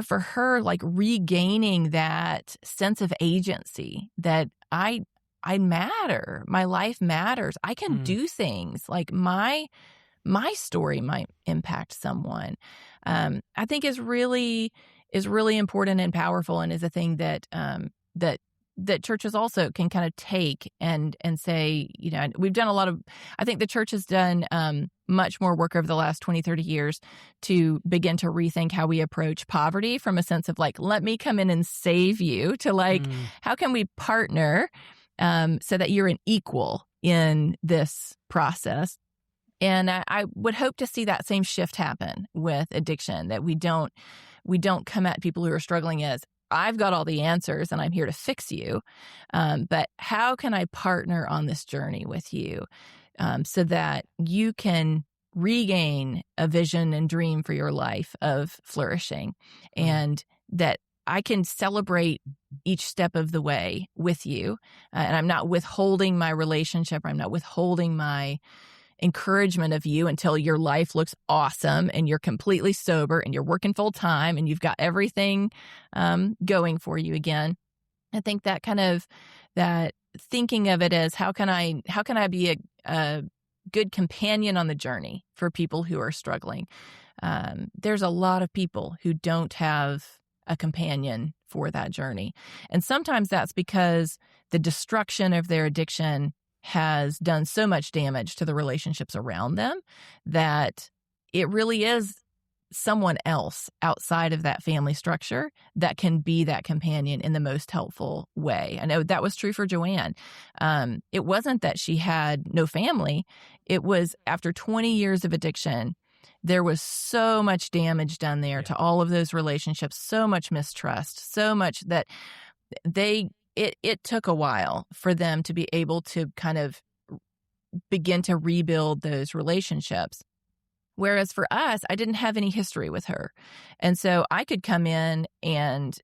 for her, like regaining that sense of agency that I matter, my life matters, I can do things, like my story might impact someone, I think is really important and powerful, and is a thing that that churches also can kind of take and say, we've done a lot of, I think the church has done much more work over the last 20, 30 years to begin to rethink how we approach poverty from a sense of like, let me come in and save you, to like, how can we partner so that you're an equal in this process? And I would hope to see that same shift happen with addiction, that we don't come at people who are struggling as, I've got all the answers and I'm here to fix you. But how can I partner on this journey with you so that you can regain a vision and dream for your life of flourishing, and that I can celebrate each step of the way with you. And I'm not withholding my relationship. I'm not withholding my encouragement of you until your life looks awesome and you're completely sober and you're working full time and you've got everything going for you again. I think that kind of, that thinking of it as how can I be a good companion on the journey for people who are struggling. There's a lot of people who don't have a companion for that journey. And sometimes that's because the destruction of their addiction has done so much damage to the relationships around them that it really is someone else outside of that family structure that can be that companion in the most helpful way. I know that was true for Joanne. It wasn't that she had no family. It was after 20 years of addiction, there was so much damage done there to all of those relationships, so much mistrust, so much that it took a while for them to be able to kind of begin to rebuild those relationships. Whereas for us, I didn't have any history with her. And so I could come in, and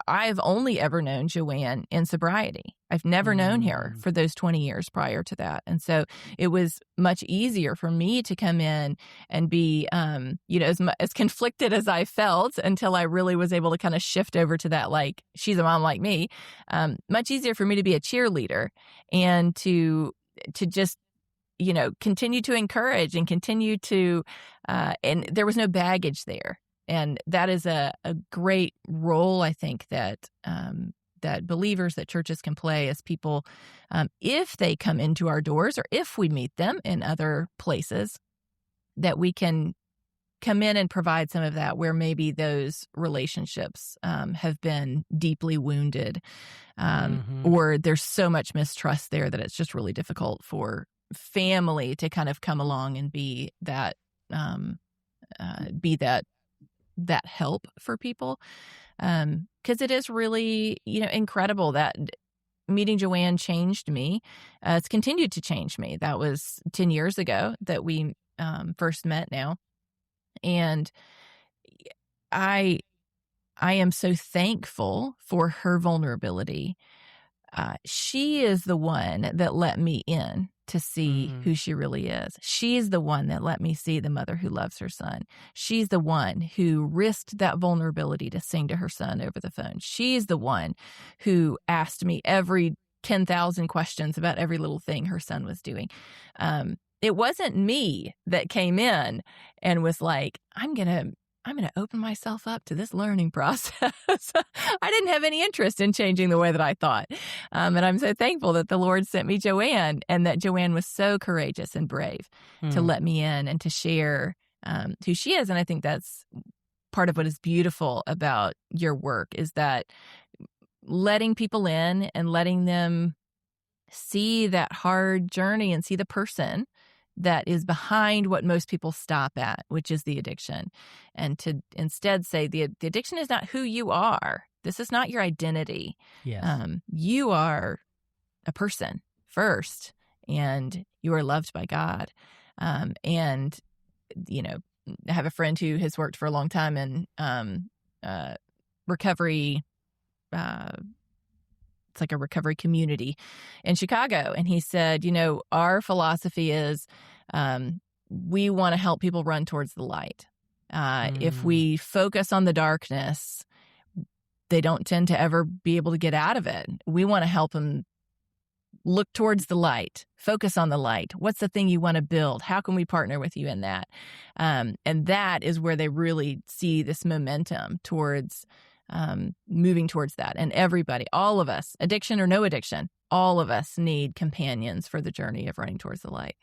I've only ever known Joanne in sobriety. I've never known her for those 20 years prior to that. And so it was much easier for me to come in and be, as conflicted as I felt until I really was able to kind of shift over to that, like, she's a mom like me, much easier for me to be a cheerleader and to just, continue to encourage and continue to, and there was no baggage there. And that is a great role, I think, that believers, that churches can play as people, if they come into our doors or if we meet them in other places, that we can come in and provide some of that where maybe those relationships have been deeply wounded, or there's so much mistrust there that it's just really difficult for family to kind of come along and be that help for people. Because it is really, incredible that meeting Joanne changed me. It's continued to change me. That was 10 years ago that we first met now. And I am so thankful for her vulnerability. She is the one that let me in to see who she really is. She's the one that let me see the mother who loves her son. She's the one who risked that vulnerability to sing to her son over the phone. She's the one who asked me every 10,000 questions about every little thing her son was doing. It wasn't me that came in and was like, I'm going to open myself up to this learning process. I didn't have any interest in changing the way that I thought. And I'm so thankful that the Lord sent me Joanne, and that Joanne was so courageous and brave to let me in and to share who she is. And I think that's part of what is beautiful about your work, is that letting people in and letting them see that hard journey and see the person that is behind what most people stop at, which is the addiction. And to instead say the addiction is not who you are. This is not your identity. Yes. You are a person first, and you are loved by God. And, I have a friend who has worked for a long time in recovery. It's like a recovery community in Chicago. And he said, our philosophy is we want to help people run towards the light. If we focus on the darkness, they don't tend to ever be able to get out of it. We want to help them look towards the light, focus on the light. What's the thing you want to build? How can we partner with you in that? And that is where they really see this momentum towards moving towards that. And everybody, all of us, addiction or no addiction, all of us need companions for the journey of running towards the light.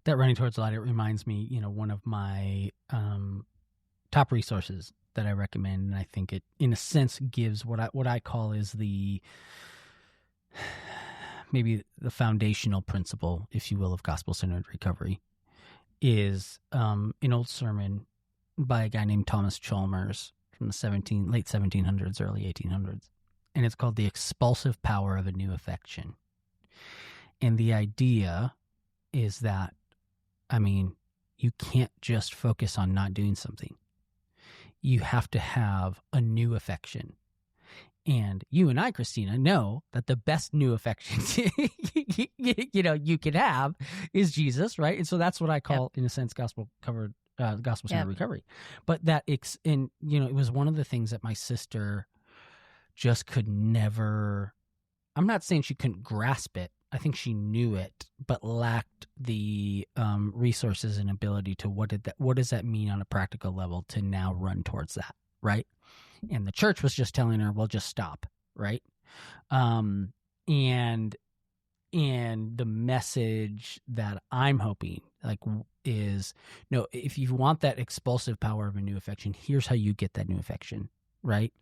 That running towards the light, it reminds me, one of my top resources that I recommend, and I think it, in a sense, gives what I call is maybe the foundational principle, if you will, of gospel-centered recovery, is an old sermon by a guy named Thomas Chalmers from the late 1700s, early 1800s, and it's called The Expulsive Power of a New Affection. And the idea is that, you can't just focus on not doing something. You have to have a new affection. And you and I, Christina, know that the best new affection you could have is Jesus, right? And so that's what I call, in a sense, gospel-centered recovery. But it was one of the things that my sister just could never. I'm not saying she couldn't grasp it. I think she knew it, but lacked the resources and ability to what does that mean on a practical level to now run towards that, right? And the church was just telling her, well, just stop, right? And the message that I'm hoping is, no, if you want that expulsive power of a new affection, here's how you get that new affection, right?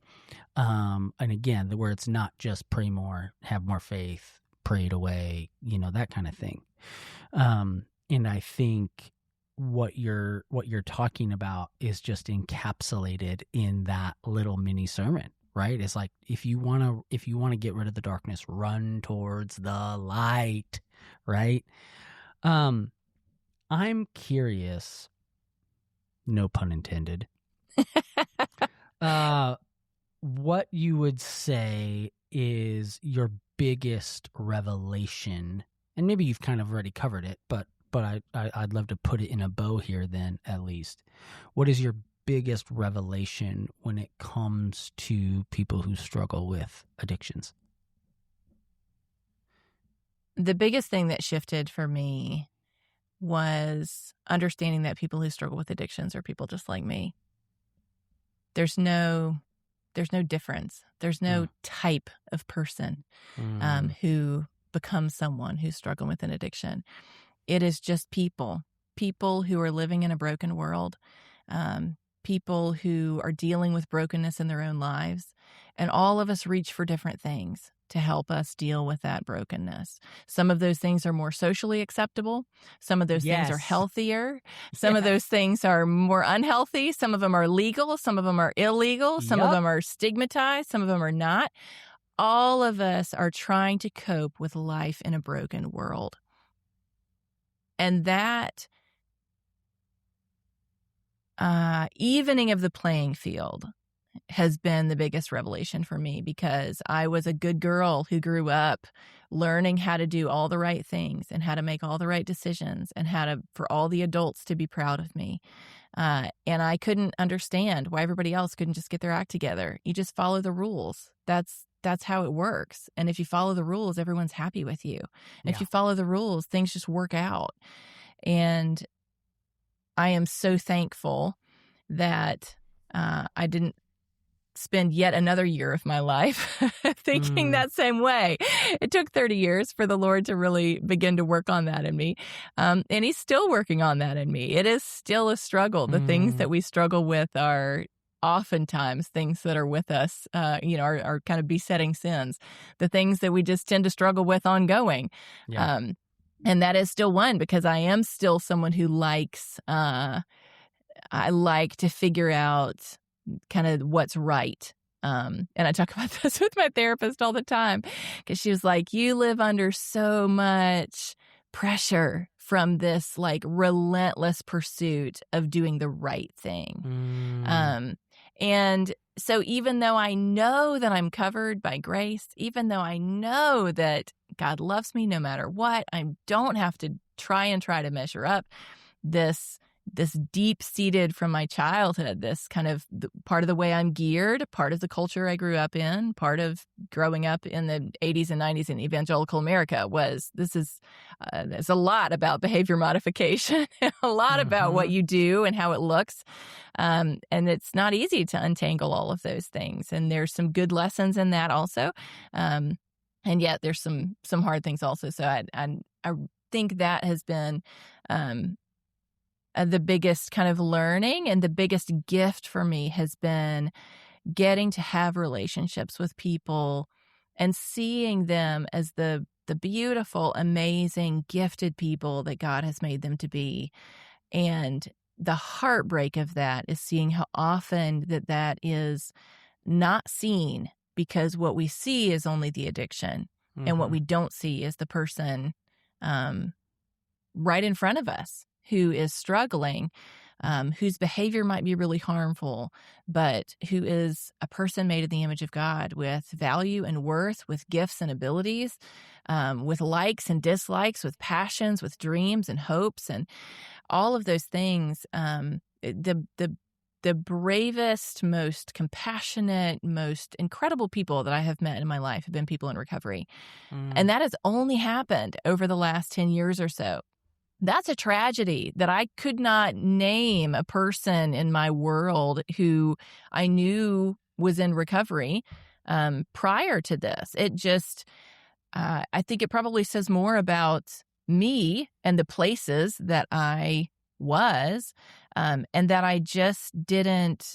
And again, where it's not just pray more, have more faith, pray it away, that kind of thing. And I think what you're talking about is just encapsulated in that little mini sermon, right? It's like, if you want to get rid of the darkness, run towards the light, right? I'm curious, no pun intended, what you would say is your biggest revelation, and maybe you've kind of already covered it, but I'd love to put it in a bow here then, at least. What is your biggest revelation when it comes to people who struggle with addictions? The biggest thing that shifted for me was understanding that people who struggle with addictions are people just like me. There's no difference. There's no type of person who becomes someone who's struggling with an addiction. It is just people who are living in a broken world, people who are dealing with brokenness in their own lives. And all of us reach for different things to help us deal with that brokenness. Some of those things are more socially acceptable. Some of those things are healthier. Some of those things are more unhealthy. Some of them are legal. Some of them are illegal. Some of them are stigmatized. Some of them are not. All of us are trying to cope with life in a broken world. And that evening of the playing field has been the biggest revelation for me, because I was a good girl who grew up learning how to do all the right things and how to make all the right decisions and for all the adults to be proud of me. And I couldn't understand why everybody else couldn't just get their act together. You just follow the rules. That's how it works. And if you follow the rules, everyone's happy with you. And if you follow the rules, things just work out. And I am so thankful that I didn't spend yet another year of my life thinking that same way. It took 30 years for the Lord to really begin to work on that in me. And He's still working on that in me. It is still a struggle. The things that we struggle with are oftentimes things that are with us, are kind of besetting sins. The things that we just tend to struggle with ongoing. And that is still one, because I am still someone who likes, I like to figure out kind of what's right. And I talk about this with my therapist all the time, because she was like, you live under so much pressure from this relentless pursuit of doing the right thing. And so even though I know that I'm covered by grace, even though I know that God loves me no matter what, I don't have to try to measure up. This this deep-seated from my childhood, this kind of part of the way I'm geared, part of the culture I grew up in, part of growing up in the 80s and 90s in evangelical America was there's a lot about behavior modification, a lot about what you do and how it looks. And it's not easy to untangle all of those things. And there's some good lessons in that also. And yet there's some hard things also. So I think that has been the biggest kind of learning, and the biggest gift for me has been getting to have relationships with people and seeing them as the beautiful, amazing, gifted people that God has made them to be. And the heartbreak of that is seeing how often that is not seen, because what we see is only the addiction, and what we don't see is the person right in front of us who is struggling, whose behavior might be really harmful, but who is a person made in the image of God with value and worth, with gifts and abilities, with likes and dislikes, with passions, with dreams and hopes, and all of those things. The bravest, most compassionate, most incredible people that I have met in my life have been people in recovery. And that has only happened over the last 10 years or so. That's a tragedy that I could not name a person in my world who I knew was in recovery prior to this. It just, I think it probably says more about me and the places that I was, and that I just didn't,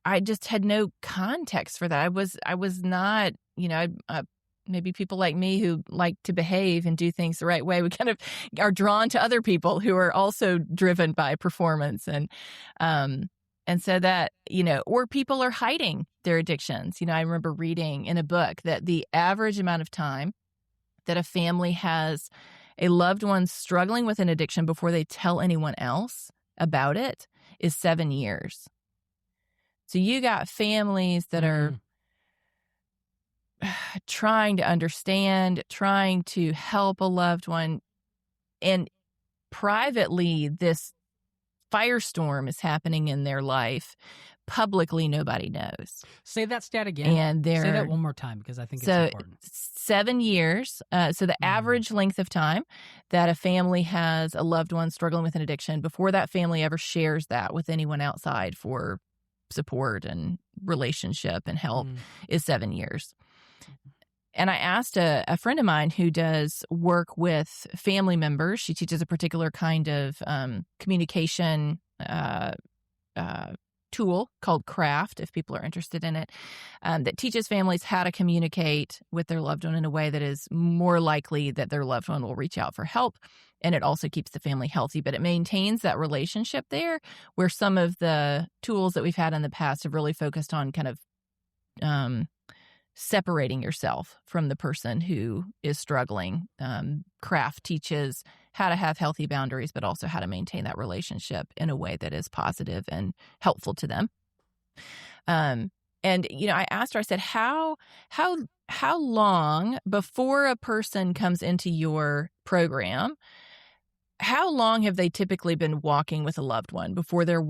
I just had no context for that. I was not, maybe people like me who like to behave and do things the right way, we kind of are drawn to other people who are also driven by performance. And so that, or people are hiding their addictions. I remember reading in a book that the average amount of time that a family has a loved one struggling with an addiction before they tell anyone else about it is 7 years. So you got families that are trying to understand, trying to help a loved one, and privately this firestorm is happening in their life. Publicly, nobody knows. Say that stat again. And say that one more time, because I think it's important. 7 years. So the average length of time that a family has a loved one struggling with an addiction before that family ever shares that with anyone outside for support and relationship and help is 7 years. And I asked a friend of mine who does work with family members. She teaches a particular kind of communication tool called Craft, if people are interested in it, that teaches families how to communicate with their loved one in a way that is more likely that their loved one will reach out for help. And it also keeps the family healthy, but it maintains that relationship there, where some of the tools that we've had in the past have really focused on kind of separating yourself from the person who is struggling. Craft teaches how to have healthy boundaries, but also how to maintain that relationship in a way that is positive and helpful to them. And I asked her, I said, how long before a person comes into your program, how long have they typically been walking with a loved one before they're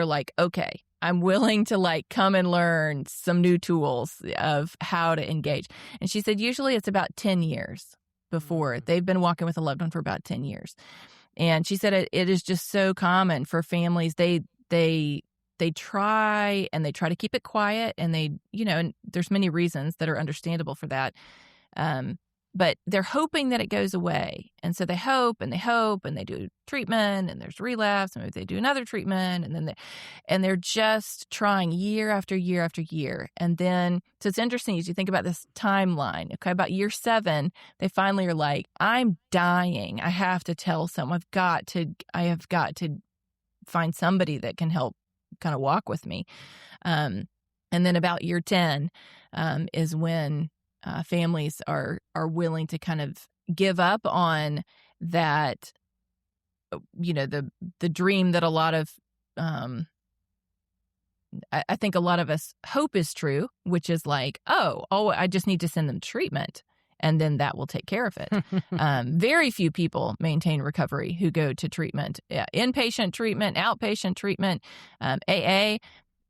like, okay, I'm willing to come and learn some new tools of how to engage? And she said, usually it's about 10 years before they've been walking with a loved one for about 10 years. And she said it is just so common for families. They try to keep it quiet, and and there's many reasons that are understandable for that. But they're hoping that it goes away. And so they hope and they do treatment, and there's relapse, and maybe they do another treatment, and then they're just trying year after year after year. And then, so it's interesting as you think about this timeline. Okay, about year 7, they finally are like, I'm dying. I have to tell someone. I have got to find somebody that can help kind of walk with me. And then about year 10 is when families are willing to kind of give up on that, the dream that a lot of, I think a lot of us hope is true, which is like, oh, I just need to send them treatment and then that will take care of it. Very few people maintain recovery who go to treatment, inpatient treatment, outpatient treatment, AA.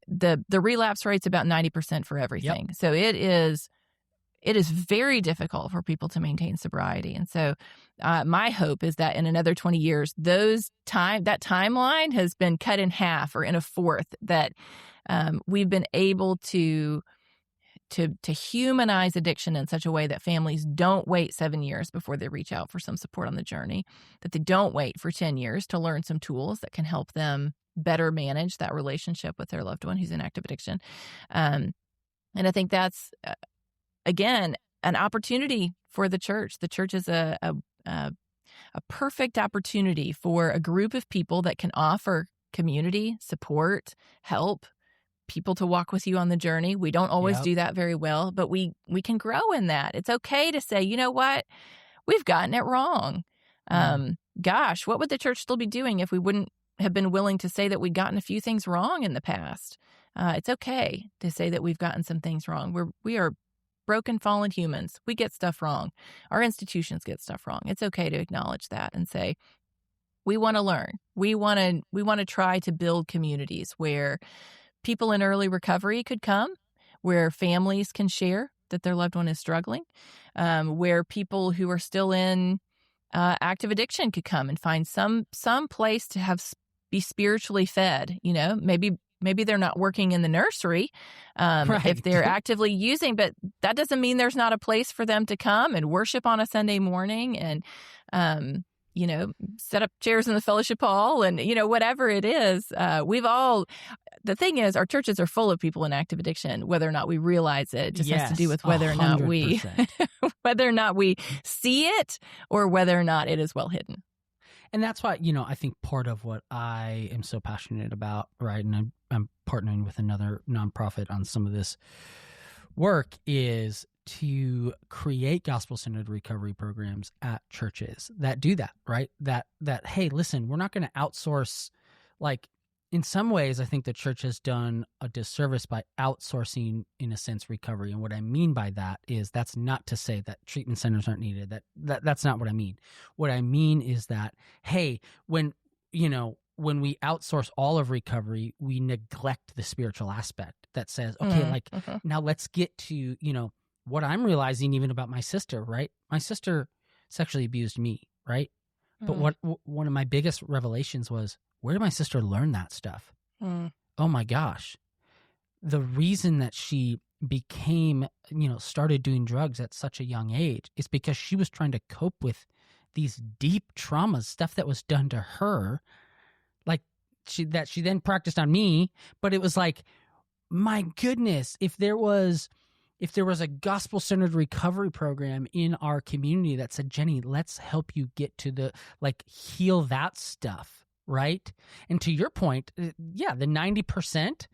The relapse rate's about 90% for everything. Yep. So it is very difficult for people to maintain sobriety. And so my hope is that in another 20 years, that timeline has been cut in half or in a fourth, that we've been able to humanize addiction in such a way that families don't wait 7 years before they reach out for some support on the journey, that they don't wait for 10 years to learn some tools that can help them better manage that relationship with their loved one who's in active addiction. And I think that's, again, an opportunity for the church. The church is a perfect opportunity for a group of people that can offer community, support, help, people to walk with you on the journey. We don't always do that very well, but we can grow in that. It's okay to say, you know what, we've gotten it wrong. Gosh, what would the church still be doing if we wouldn't have been willing to say that we'd gotten a few things wrong in the past? It's okay to say that we've gotten some things wrong. We are broken, fallen humans. We get stuff wrong. Our institutions get stuff wrong. It's okay to acknowledge that and say, we want to learn. We want to try to build communities where people in early recovery could come, where families can share that their loved one is struggling, where people who are still in active addiction could come and find some place to be spiritually fed. You know, maybe they're not working in the nursery if they're actively using, but that doesn't mean there's not a place for them to come and worship on a Sunday morning and, set up chairs in the fellowship hall and, whatever it is. The thing is, our churches are full of people in active addiction, whether or not we realize it. It just has to do with whether or not we see it or whether or not it is well hidden. And that's why, I think part of what I am so passionate about, right, and I'm partnering with another nonprofit on some of this work, is to create gospel-centered recovery programs at churches that do that, right? That hey, listen, we're not going to outsource. Like, in some ways, I think the church has done a disservice by outsourcing, in a sense, recovery. And what I mean by that is, that's not to say that treatment centers aren't needed. That's not what I mean. What I mean is that, hey, when we outsource all of recovery, we neglect the spiritual aspect that says, okay, now let's get to, what I'm realizing even about my sister, right? My sister sexually abused me, right? But one of my biggest revelations was, where did my sister learn that stuff? Oh my gosh. The reason that she became, started doing drugs at such a young age is because she was trying to cope with these deep traumas, stuff that was done to her, like she then practiced on me. But it was like, my goodness, if there was a gospel-centered recovery program in our community that said, Jenny, let's help you get to heal that stuff, right? And to your point, the 90%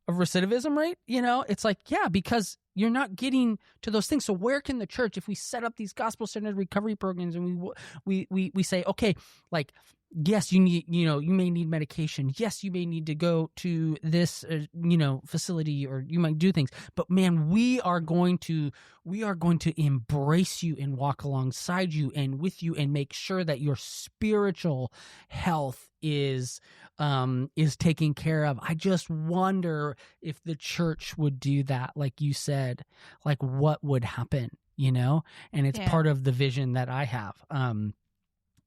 of recidivism rate, it's like, because you're not getting to those things. So where can the church, if we set up these gospel-centered recovery programs and we say, okay, like, yes, you may need medication. Yes, you may need to go to this, facility, or you might do things. But man, we are going to embrace you and walk alongside you and with you and make sure that your spiritual health is taken care of. I just wonder if the church would do that, like you said, like what would happen, and it's part of the vision that I have.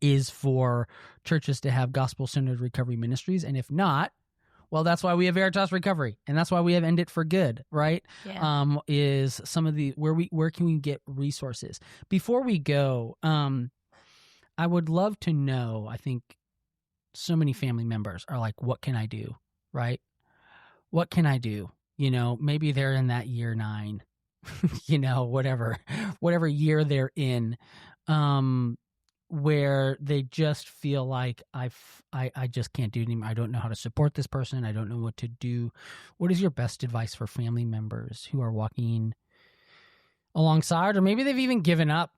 Is for churches to have gospel-centered recovery ministries. And if not, well, that's why we have Veritas Recovery, and that's why we have End It for Good, right? Yeah. Is some of the where can we get resources? Before we go, I would love to know, I think so many family members are like, what can I do, right? What can I do? Maybe they're in that year 9, whatever year they're in, where they just feel like I just can't do it anymore. I don't know how to support this person. I don't know what to do. What is your best advice for family members who are walking alongside, or maybe they've even given up,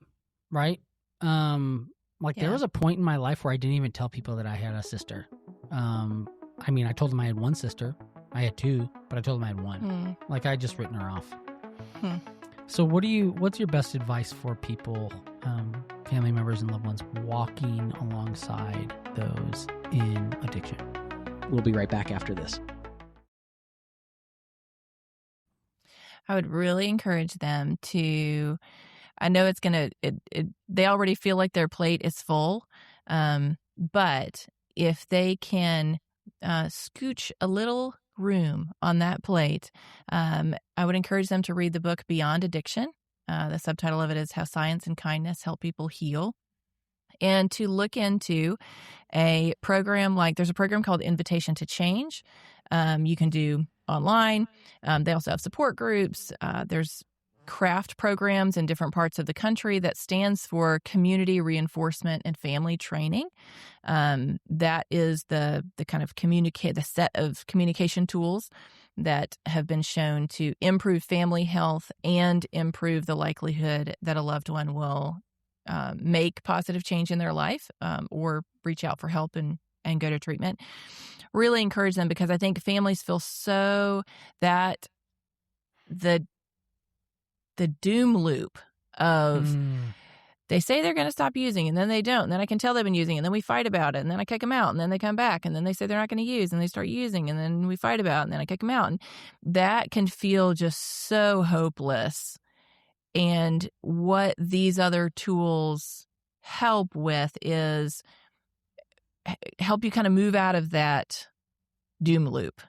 right? There was a point in my life where I didn't even tell people that I had a sister. I told them I had one sister. I had 2, but I told them I had 1. Like, I had just written her off. So what's your best advice for people, family members and loved ones, walking alongside those in addiction? We'll be right back after this. I would really encourage them to, I know it's going to, they already feel like their plate is full, but if they can scooch a little room on that plate, I would encourage them to read the book Beyond Addiction. The subtitle of it is How Science and Kindness Help People Heal. And to look into a program there's a program called Invitation to Change. You can do online. They also have support groups. There's craft programs in different parts of the country that stands for Community Reinforcement and Family Training. That is the kind of the set of communication tools that have been shown to improve family health and improve the likelihood that a loved one will make positive change in their life, or reach out for help and go to treatment. Really encourage them, because I think families feel so that the doom loop of they say they're going to stop using and then they don't, and then I can tell they've been using, and then we fight about it, and then I kick them out, and then they come back, and then they say they're not going to use, and they start using, and then we fight about it, and then I kick them out. And that can feel just so hopeless. And what these other tools help with is help you kind of move out of that doom loop.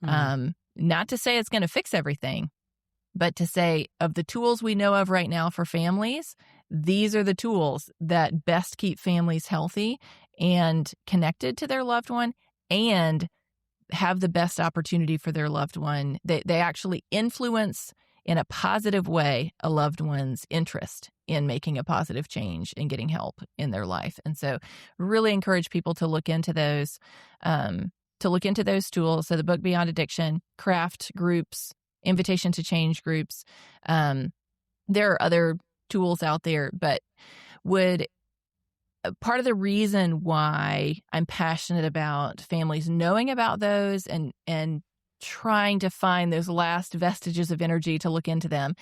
Not to say it's going to fix everything, but to say, of the tools we know of right now for families, these are the tools that best keep families healthy and connected to their loved one, and have the best opportunity for their loved one. They actually influence in a positive way a loved one's interest in making a positive change and getting help in their life. And so really encourage people to look into those, tools. So the book Beyond Addiction, craft groups, Invitation to Change groups. There are other tools out there, but part of the reason why I'm passionate about families knowing about those and trying to find those last vestiges of energy to look into them,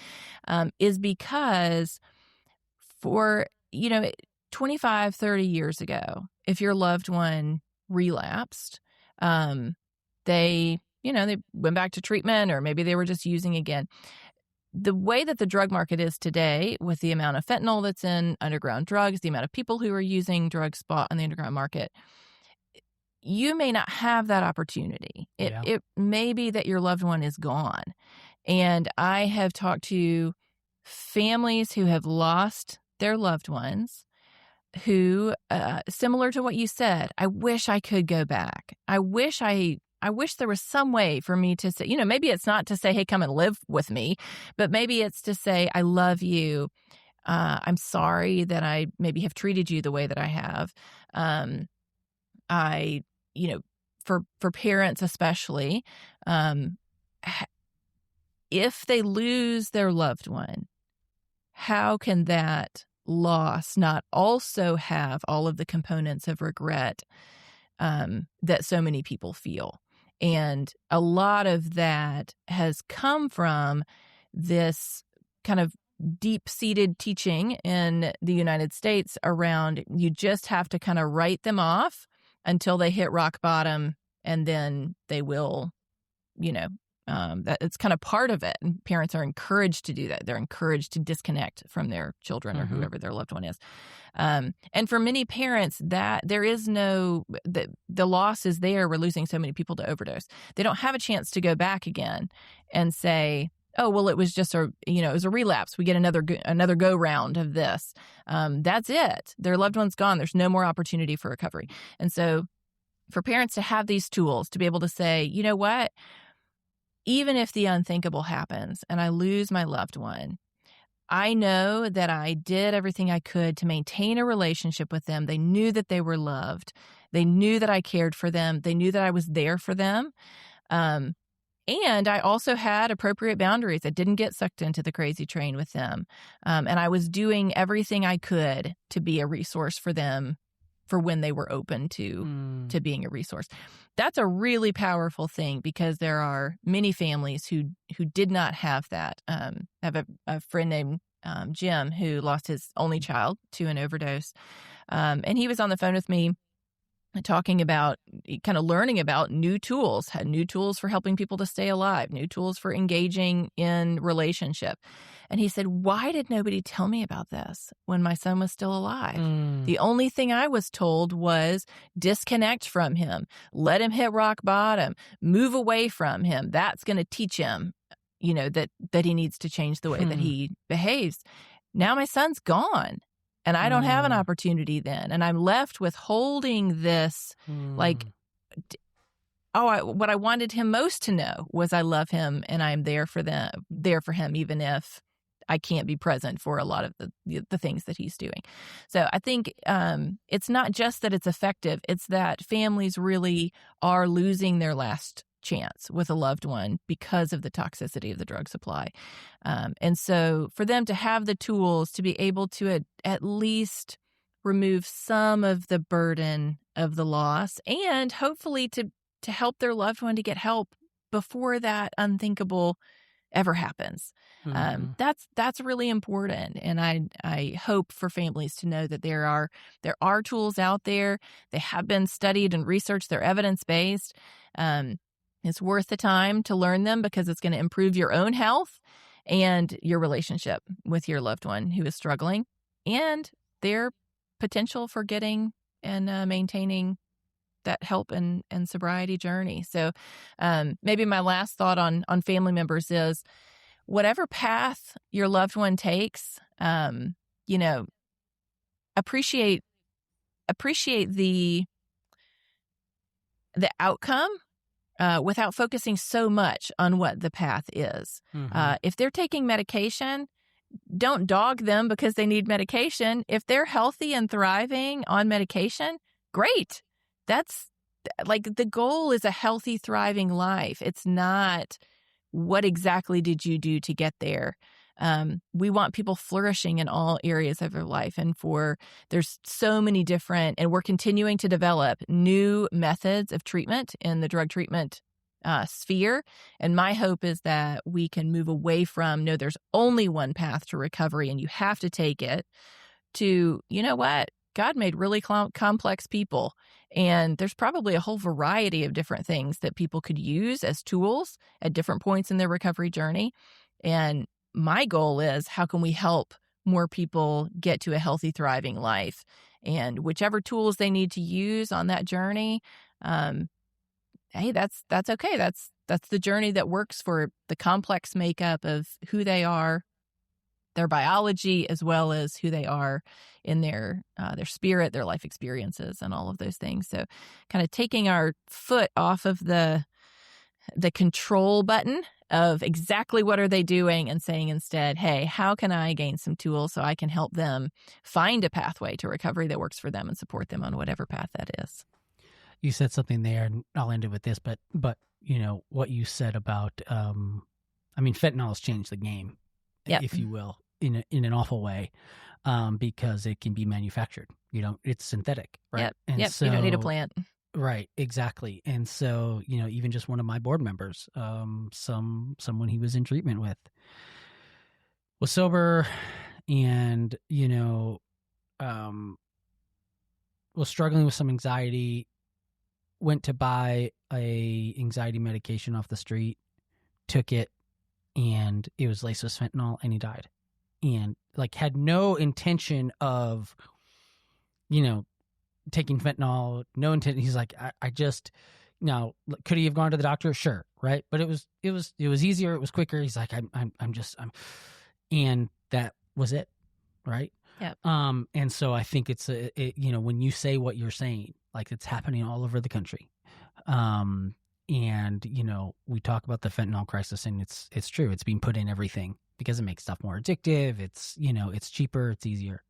is because for, 25, 30 years ago, if your loved one relapsed, they went back to treatment, or maybe they were just using again. The way that the drug market is today, with the amount of fentanyl that's in underground drugs, the amount of people who are using drugs spot on the underground market, you may not have that opportunity. It may be that your loved one is gone. And I have talked to families who have lost their loved ones who, similar to what you said, I wish I could go back. I wish there was some way for me to say, maybe it's not to say, hey, come and live with me, but maybe it's to say, I love you. I'm sorry that I maybe have treated you the way that I have. For parents especially, if they lose their loved one, how can that loss not also have all of the components of regret that so many people feel? And a lot of that has come from this kind of deep-seated teaching in the United States around, you just have to kind of write them off until they hit rock bottom, and then they will, that it's kind of part of it. And parents are encouraged to do that. They're encouraged to disconnect from their children or whoever their loved one is. And for many parents, that there is the loss is there. We're losing so many people to overdose. They don't have a chance to go back again and say, oh, well, it was just it was a relapse. We get another go round of this. That's it. Their loved one's gone. There's no more opportunity for recovery. And so for parents to have these tools to be able to say, you know what, even if the unthinkable happens and I lose my loved one, I know that I did everything I could to maintain a relationship with them. They knew that they were loved. They knew that I cared for them. They knew that I was there for them. And I also had appropriate boundaries. I didn't get sucked into the crazy train with them. And I was doing everything I could to be a resource for them for when they were open to being a resource. That's a really powerful thing, because there are many families who did not have that. I have a friend named Jim who lost his only child to an overdose. And he was on the phone with me talking about kind of learning about new tools for helping people to stay alive, new tools for engaging in relationship. And he said, why did nobody tell me about this when my son was still alive? The only thing I was told was disconnect from him, let him hit rock bottom, move away from him. That's going to teach him, that he needs to change the way that he behaves. Now my son's gone. And I don't have an opportunity then. And I'm left with holding this, what I wanted him most to know was I love him and I'm there for him, even if I can't be present for a lot of the things that he's doing. So I think it's not just that it's effective, it's that families really are losing their last chance with a loved one because of the toxicity of the drug supply. And so for them to have the tools to be able to at least remove some of the burden of the loss, and hopefully to help their loved one to get help before that unthinkable ever happens. That's really important. And I hope for families to know that there are tools out there. They have been studied and researched. They're evidence-based. It's worth the time to learn them, because it's going to improve your own health and your relationship with your loved one who is struggling, and their potential for getting and maintaining that help and sobriety journey. So maybe my last thought on family members is, whatever path your loved one takes, appreciate the outcome, without focusing so much on what the path is. If they're taking medication, don't dog them because they need medication. If they're healthy and thriving on medication, great. That's the goal is a healthy, thriving life. It's not what exactly did you do to get there. We want people flourishing in all areas of their life. And there's so many different, and we're continuing to develop new methods of treatment in the drug treatment sphere. And my hope is that we can move away from, no, there's only one path to recovery and you have to take it, to, you know what? God made really complex people. And there's probably a whole variety of different things that people could use as tools at different points in their recovery journey. And my goal is, how can we help more people get to a healthy, thriving life? And whichever tools they need to use on that journey, hey, that's okay. That's the journey that works for the complex makeup of who they are, their biology, as well as who they are in their spirit, their life experiences, and all of those things. So kind of taking our foot off of the control button of exactly what are they doing, and saying instead, hey, how can I gain some tools so I can help them find a pathway to recovery that works for them and support them on whatever path that is. You said something there, and I'll end it with this, but what you said about, fentanyl has changed the game, if you will, in an awful way, because it can be manufactured. It's synthetic, right? Yep. So, you don't need a plant. Right, exactly. And so, even just one of my board members, someone he was in treatment with, was sober, and, was struggling with some anxiety, went to buy a anxiety medication off the street, took it, and it was laced with fentanyl, and he died. And had no intention of, taking fentanyl, no intent. He's like, I just, could he have gone to the doctor? Sure. Right. But it was easier. It was quicker. He's like, and that was it. Right. Yeah. And so I think it's when you say what you're saying, it's happening all over the country. And, we talk about the fentanyl crisis, and it's true. It's being put in everything because it makes stuff more addictive. It's, it's cheaper, it's easier.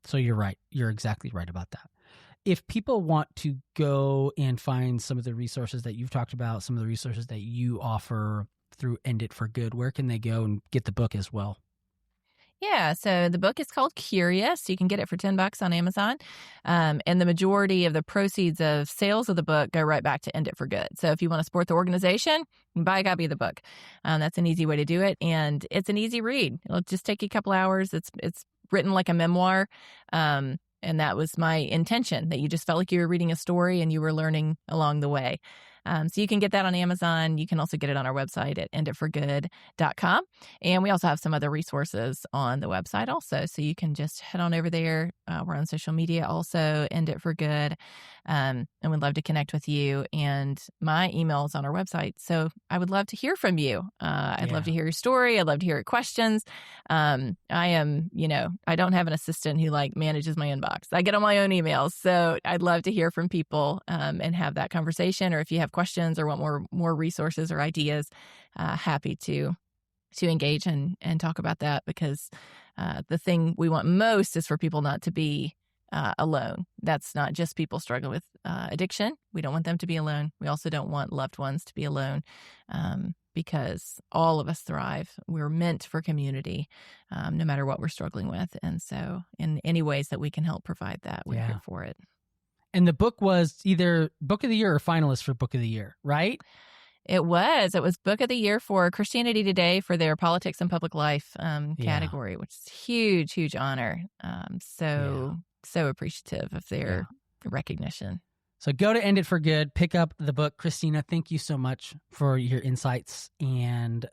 So you're right. You're exactly right about that. If people want to go and find some of the resources that you've talked about, some of the resources that you offer through End It for Good, where can they go and get the book as well? Yeah, so the book is called Curious. You can get it for $10 on Amazon. And the majority of the proceeds of sales of the book go right back to End It for Good. So if you want to support the organization, you can buy a copy of the book. That's an easy way to do it. And it's an easy read. It'll just take you a couple hours. It's written like a memoir. And that was my intention, that you just felt like you were reading a story and you were learning along the way. So you can get that on Amazon. You can also get it on our website at indifferent.com. And we also have some other resources on the website also. So you can just head on over there. We're on social media also, End It for Good. And we'd love to connect with you. And my email is on our website. So I would love to hear from you. I'd love to hear your story. I'd love to hear your questions. I don't have an assistant who manages my inbox. I get on my own emails. So I'd love to hear from people and have that conversation. Or if you have questions or want more resources or ideas, happy to engage and talk about that, because the thing we want most is for people not to be alone. That's not just people struggling with addiction. We don't want them to be alone. We also don't want loved ones to be alone, because all of us thrive. We're meant for community, no matter what we're struggling with. And so in any ways that we can help provide that, we're here for it. And the book was either Book of the Year or finalist for Book of the Year, right? It was Book of the Year for Christianity Today for their Politics and Public Life category, which is huge, huge honor. So appreciative of their recognition. So go to End It for Good, pick up the book. Christina, thank you so much for your insights and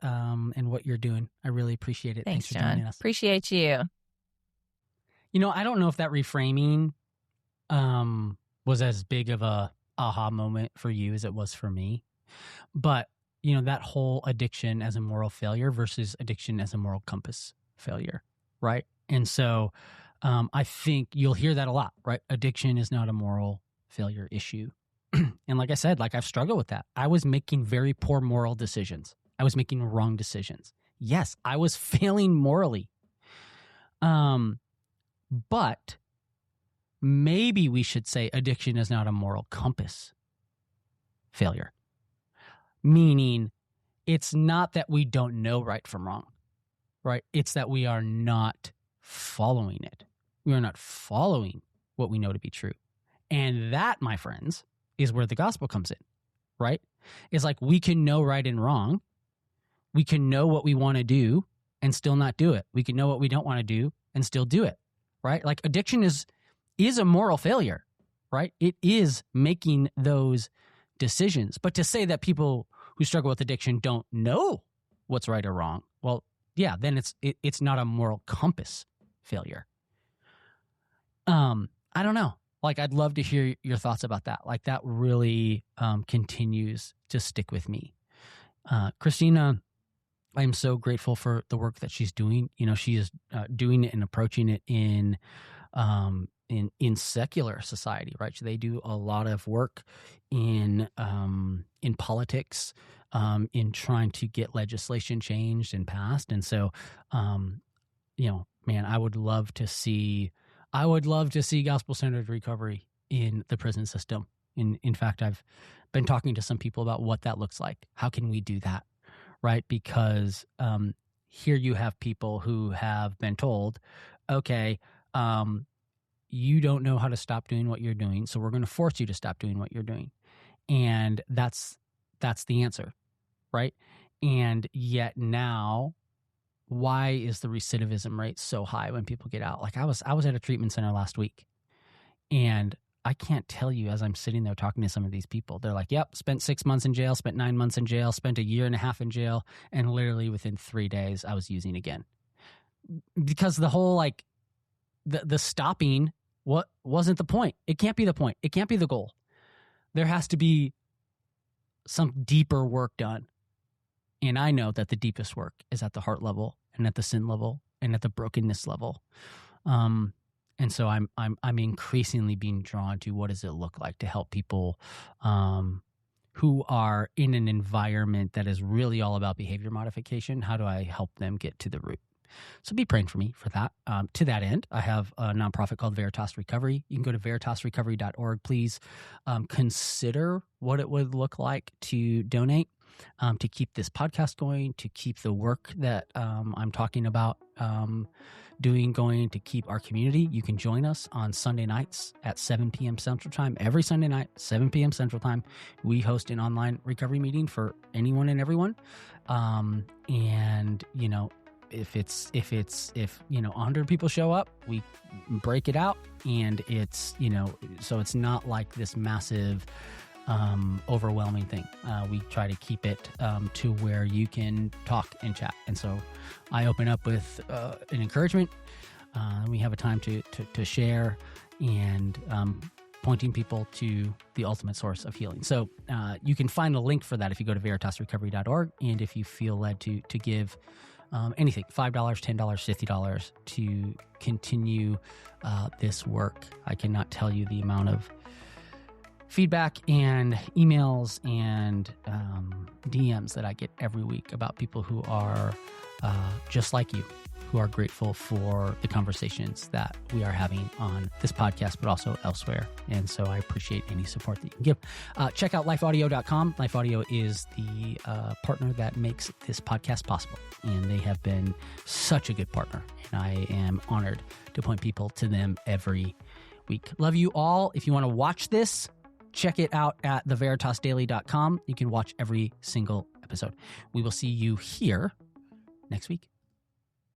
what you're doing. I really appreciate it. Thanks for John. joining us. Appreciate you. I don't know if that reframing was as big of a aha moment for you as it was for me. But, that whole addiction as a moral failure versus addiction as a moral compass failure, right? And so I think you'll hear that a lot, right? Addiction is not a moral failure issue. And like I said, I've struggled with that. I was making very poor moral decisions. I was making wrong decisions. Yes, I was failing morally. But maybe we should say addiction is not a moral compass failure. Meaning it's not that we don't know right from wrong, right? It's that we are not following it. We are not following what we know to be true. And that, my friends, is where the gospel comes in, right? It's we can know right and wrong. We can know what we want to do and still not do it. We can know what we don't want to do and still do it, right? Addiction is a moral failure, right? It is making those decisions. But to say that people who struggle with addiction don't know what's right or wrong, well, yeah, then it's not a moral compass failure. I don't know. I'd love to hear your thoughts about that. That really continues to stick with me. Christina, I am so grateful for the work that she's doing. She is doing it and approaching it in secular society, right? So they do a lot of work in politics, in trying to get legislation changed and passed. And so, man, I would love to see gospel-centered recovery in the prison system. In fact, I've been talking to some people about what that looks like. How can we do that, right? Because here you have people who have been told, okay, you don't know how to stop doing what you're doing, so we're going to force you to stop doing what you're doing. And that's the answer, right? And yet now, why is the recidivism rate so high when people get out? I was at a treatment center last week, and I can't tell you, as I'm sitting there talking to some of these people, they're like, yep, spent 6 months in jail, spent 9 months in jail, spent a year and a half in jail, and literally within 3 days, I was using again. Because the whole, the stopping wasn't the point. It can't be the point. It can't be the goal. There has to be some deeper work done. And I know that the deepest work is at the heart level and at the sin level and at the brokenness level. And so I'm increasingly being drawn to what does it look like to help people who are in an environment that is really all about behavior modification. How do I help them get to the root? So be praying for me for that. To that end, I have a nonprofit called Veritas Recovery. You can go to veritasrecovery.org. Please consider what it would look like to donate. to keep this podcast going, to keep the work that I'm talking about going, to keep our community. You can join us on Sunday nights at 7 p.m. Central Time. Every Sunday night, 7 p.m. Central Time, we host an online recovery meeting for anyone and everyone. And, you know, if 100 people show up, we break it out, and it's, you know, so it's not like this massive overwhelming thing. We try to keep it to where you can talk and chat. And so I open up with an encouragement. We have a time to share, and pointing people to the ultimate source of healing. So you can find a link for that if you go to veritasrecovery.org. And if you feel led to give anything, $5, $10, $50 to continue this work. I cannot tell you the amount of feedback and emails and DMs that I get every week about people who are just like you, who are grateful for the conversations that we are having on this podcast, but also elsewhere. And so I appreciate any support that you can give. Check out lifeaudio.com. Life Audio is the partner that makes this podcast possible. And they have been such a good partner. And I am honored to point people to them every week. Love you all. If you want to watch this, check it out at theveritasdaily.com. You can watch every single episode. We will see you here next week.